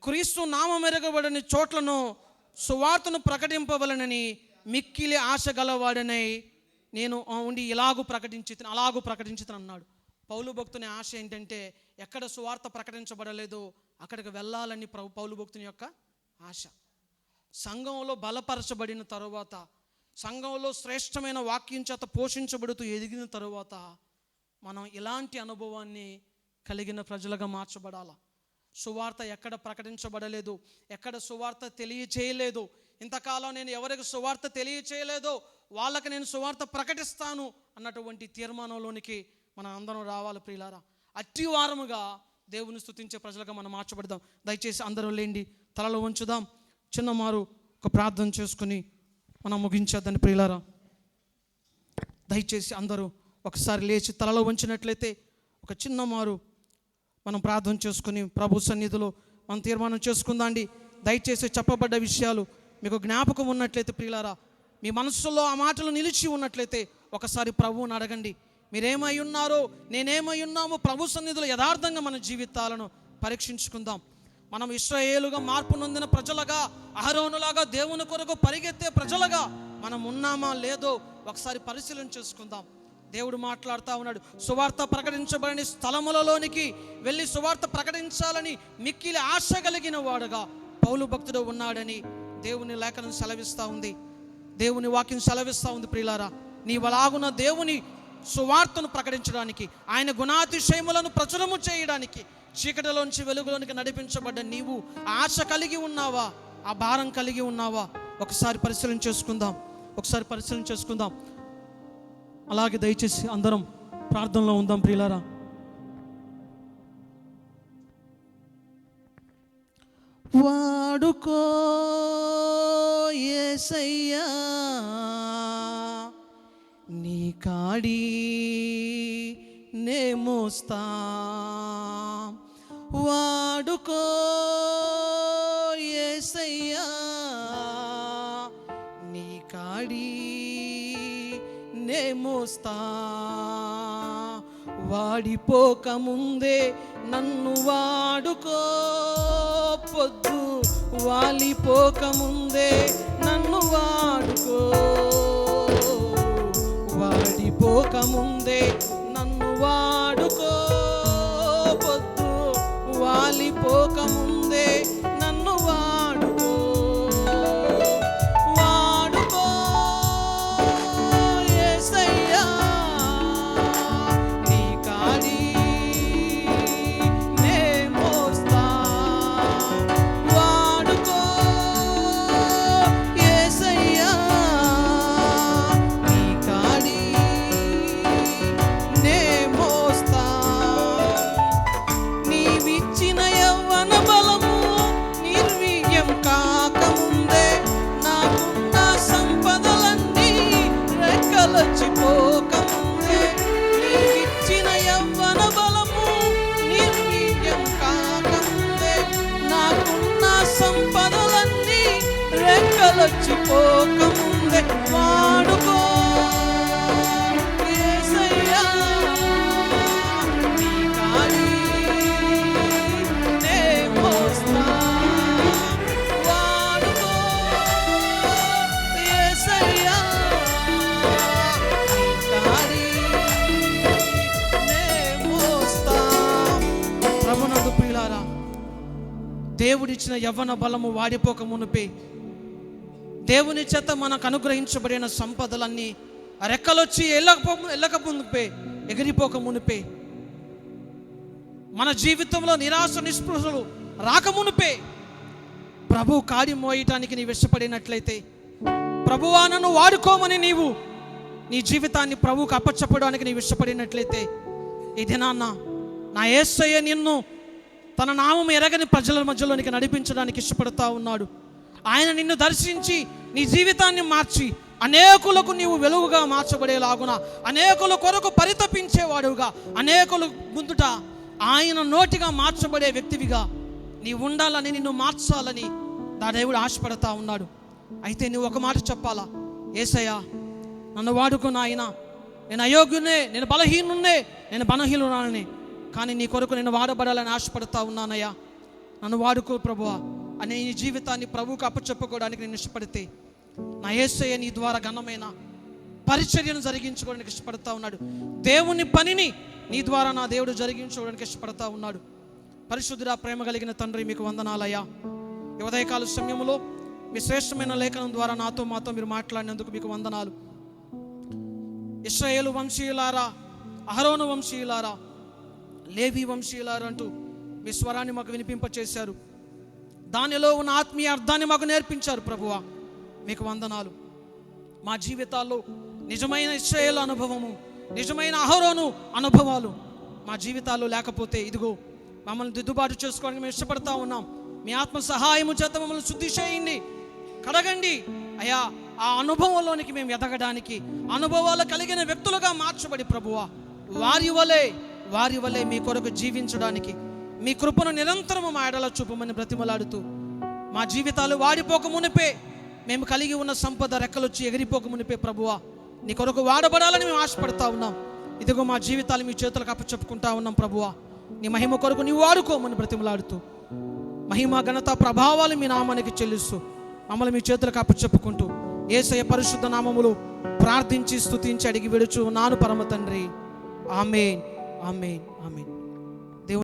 క్రీస్తు నామమెరగబడని చోట్లను సువార్తను ప్రకటింపవలనని మిక్కిలి ఆశ గలవాడనై నేను ఉండి అలాగూ ప్రకటించితను అన్నాడు. పౌలు భక్తుని ఆశ ఏంటంటే ఎక్కడ సువార్త ప్రకటించబడలేదో అక్కడికి వెళ్ళాలని పౌలు భక్తుని యొక్క ఆశ. సంఘంలో బలపరచబడిన తరువాత, సంఘంలో శ్రేష్టమైన వాక్యం చేత పోషించబడుతూ ఎదిగిన తరువాత మనం ఇలాంటి అనుభవాన్ని కలిగిన ప్రజలుగా మార్చబడాలా. సువార్త ఎక్కడ ప్రకటించబడలేదు, ఎక్కడ సువార్త తెలియచేయలేదు, ఇంతకాలం నేను ఎవరికి సువార్త తెలియచేయలేదో వాళ్ళకి నేను సువార్త ప్రకటిస్తాను అన్నటువంటి తీర్మానంలోనికి మనం అందరం రావాలి ప్రియులారా. అట్టి వారముగా దేవుని స్తుతించే ప్రజలుగా మనం మార్చబడదాం. దయచేసి అందరూ లేండి, తలలో ఉంచుదాం, చిన్నమారు ఒక ప్రార్థన చేసుకుని మనం ముగించేద్దాం ప్రియులారా. దయచేసి అందరూ ఒకసారి లేచి తలలో ఉంచినట్లయితే ఒక చిన్నమారు మనం ప్రార్థన చేసుకుని ప్రభు సన్నిధిలో మనం తీర్మానం చేసుకుందాండి. దయచేసి చెప్పబడ్డ విషయాలు మీకు జ్ఞాపకం ఉన్నట్లయితే ప్రియులారా, మీ మనసులో ఆ మాటలు నిలిచి ఉన్నట్లయితే ఒకసారి ప్రభువుని అడగండి. మీరేమై ఉన్నారో, నేనేమై ఉన్నామో ప్రభు సన్నిధిలో యథార్థంగా మన జీవితాలను పరీక్షించుకుందాం. మనం ఇశ్రాయేలుగా మార్పు నొందిన ప్రజలుగా, అహరోనులాగా దేవుని కొరకు పరిగెత్తే ప్రజలుగా మనం ఉన్నామా లేదో ఒకసారి పరిశీలన చేసుకుందాం. దేవుడు మాట్లాడుతూ ఉన్నాడు, సువార్త ప్రకటించబడిన స్థలములలోనికి వెళ్ళి సువార్త ప్రకటించాలని మిక్కిలి ఆశ కలిగిన వాడుగా పౌలు భక్తుడు ఉన్నాడని దేవుని లేఖనం సెలవిస్తూ ఉంది, దేవుని వాక్యం సెలవిస్తూ ఉంది. ప్రియులారా, నీవలాగున్న దేవుని సువార్తను ప్రకటించడానికి, ఆయన గుణాతిశయములను ప్రచురము చేయడానికి చీకటిలోంచి వెలుగులోనికి నడిపించబడ్డ నీవు ఆశ కలిగి ఉన్నావా, ఆ భారం కలిగి ఉన్నావా? ఒకసారి పరిశీలన చేసుకుందాం. అలాగే దయచేసి అందరం ప్రార్థనలో ఉందాం ప్రియులారా. వాడుకో యేసయ్యా నీ కాడి నే మోస్తా, వాడుకో యేసయ్యా నీ కాడి నే మోస్తా, వాడిపోక ముందే నన్ను వాడుకో, పొద్దు వాలిపోక ముందే నన్ను వాడుకో, వాడిపోక ముందే నన్ను వాడుకో, పొద్దు వాలిపోక ముందే నన్ను వాడుకో, వాడుకో యేసయ్యా నీ కాడి నే మోస్తా, వాడుకో యేసయ్యా నీ కాడి నే మోస్తా, నీవిచ్చిన యవ్వన బలము నిర్వీర్యం కాకముందే నాకున్న సంపదలన్నీ రెక్కలొచ్చిపోకముందే, నీవిచ్చిన యవ్వన బలము నిర్వీర్యం కాకముందే నాకున్న సంపదలన్నీ రెక్కలొచ్చిపోకముందే, వాడుకో యేసయ్యా నీ కాడి నే మోస్తా, వాడుకో యేసయ్యా నీ కాడి నే మోస్తా. ప్రభునందు ప్రియులారా, దేవుడిచ్చిన యవ్వన బలము వాడిపోక మునిపే, దేవుని చేత మనకు అనుగ్రహించబడిన సంపదలన్నీ రెక్కలొచ్చి ఎల్లక మునిపే, ఎగిరిపోక మునిపే, మన జీవితంలో నిరాశ నిస్పృహలు రాకమునిపే ప్రభు కాడి మోయటానికి నీవు ఇష్టపడినట్లయితే, ప్రభువా నన్ను వాడుకోమని నీవు నీ జీవితాన్ని ప్రభువుకు అప్పచెప్పడానికి నీవు ఇష్టపడినట్లయితే, ఈ దినాన్న నా యేసయ్య నిన్ను తన నామం ఎరగని ప్రజల మధ్యలోనికి నడిపించడానికి ఇష్టపడతా ఉన్నాడు. ఆయన నిన్ను దర్శించి నీ జీవితాన్ని మార్చి అనేకులకు నీవు వెలుగుగా మార్చబడేలాగున, అనేకుల కొరకు పరితపించేవాడుగా, అనేకుల ముందుట ఆయన నోటిగా మార్చబడే వ్యక్తివిగా నీవు ఉండాలని, నిన్ను మార్చాలని నా దేవుడు ఆశపడతా ఉన్నాడు. అయితే నువ్వు ఒక మాట చెప్పాలా, యేసయ్యా నన్ను వాడుకున్న ఆయన, నేను అయోగ్యునే, నేను బలహీనున్నే, నేను బలహీనురాలని, కానీ నీ కొరకు నేను వాడబడాలని ఆశపడతా ఉన్నానయ్యా, నన్ను వాడుకో ప్రభువా అనే నీ జీవితాన్ని ప్రభువుకు అప్పచెప్పుకోవడానికి నేను ఇష్టపడితే, నా యేసయ్య నీ ద్వారా ఘనమైన పరిచర్యను జరిగించుకోవడానికి ఇష్టపడతా ఉన్నాడు. దేవుని పనిని నీ ద్వారా నా దేవుడు జరిగించుకోవడానికి ఇష్టపడతా ఉన్నాడు. పరిశుద్ధుడా, ప్రేమ కలిగిన తండ్రి, మీకు వందనాలయ్యా. ఈ ఉదయకాల సమయంలో మీ శ్రేష్టమైన లేఖనం ద్వారా మాతో మీరు మాట్లాడినందుకు మీకు వందనాలు. ఇశ్రాయేలు వంశీయులారా, అహరోను వంశీయులారా, లేవి వంశీయులారా అంటూ మీ స్వరాన్ని మాకు వినిపింపచేశారు. దానిలో ఉన్న ఆత్మీయ అర్థాన్ని మాకు నేర్పించారు. ప్రభువా మీకు వందనాలు. మా జీవితాల్లో నిజమైన ఇశ్రాయేలు అనుభవము, నిజమైన అహరోను అనుభవాలు మా జీవితాల్లో లేకపోతే, ఇదిగో మమ్మల్ని దిద్దుబాటు చేసుకోవడానికి మేము ఇష్టపడతా ఉన్నాం. మీ ఆత్మ సహాయము చేత మమ్మల్ని శుద్ధి చేయండి, కడగండి అయ్యా. ఆ అనుభవంలోనికి మేము ఎదగడానికి, అనుభవాలు కలిగిన వ్యక్తులుగా మార్చబడి ప్రభువా వారి వలె మీ కొరకు జీవించడానికి మీ కృపను నిరంతరము మా ఎడల చూపమని బ్రతిమలాడుతూ, మా జీవితాలు వాడిపోక మునిపే, మేము కలిగి ఉన్న సంపద రెక్కలొచ్చి ఎగిరిపోక మునిపే ప్రభువా నీ కొరకు వాడబడాలని మేము ఆశపడతా ఉన్నాం. ఇదిగో మా జీవితాలు మీ చేతులకు అప్పచెప్పుకుంటా ఉన్నాం. ప్రభువా నీ మహిమ కొరకు నీవు వాడుకోమని బ్రతిమలాడుతూ, మహిమ ఘనత ప్రభావాలు మీ నామానికి చెల్లిస్తూ మమ్మల్ని మీ చేతులకు అప్పచెప్పుకుంటూ, యేసయ్య పరిశుద్ధ నామములో ప్రార్థించి స్తుతించి అడిగి విడుచు నాను పరమ తండ్రి. ఆమేన్, ఆమేన్, ఆమేన్.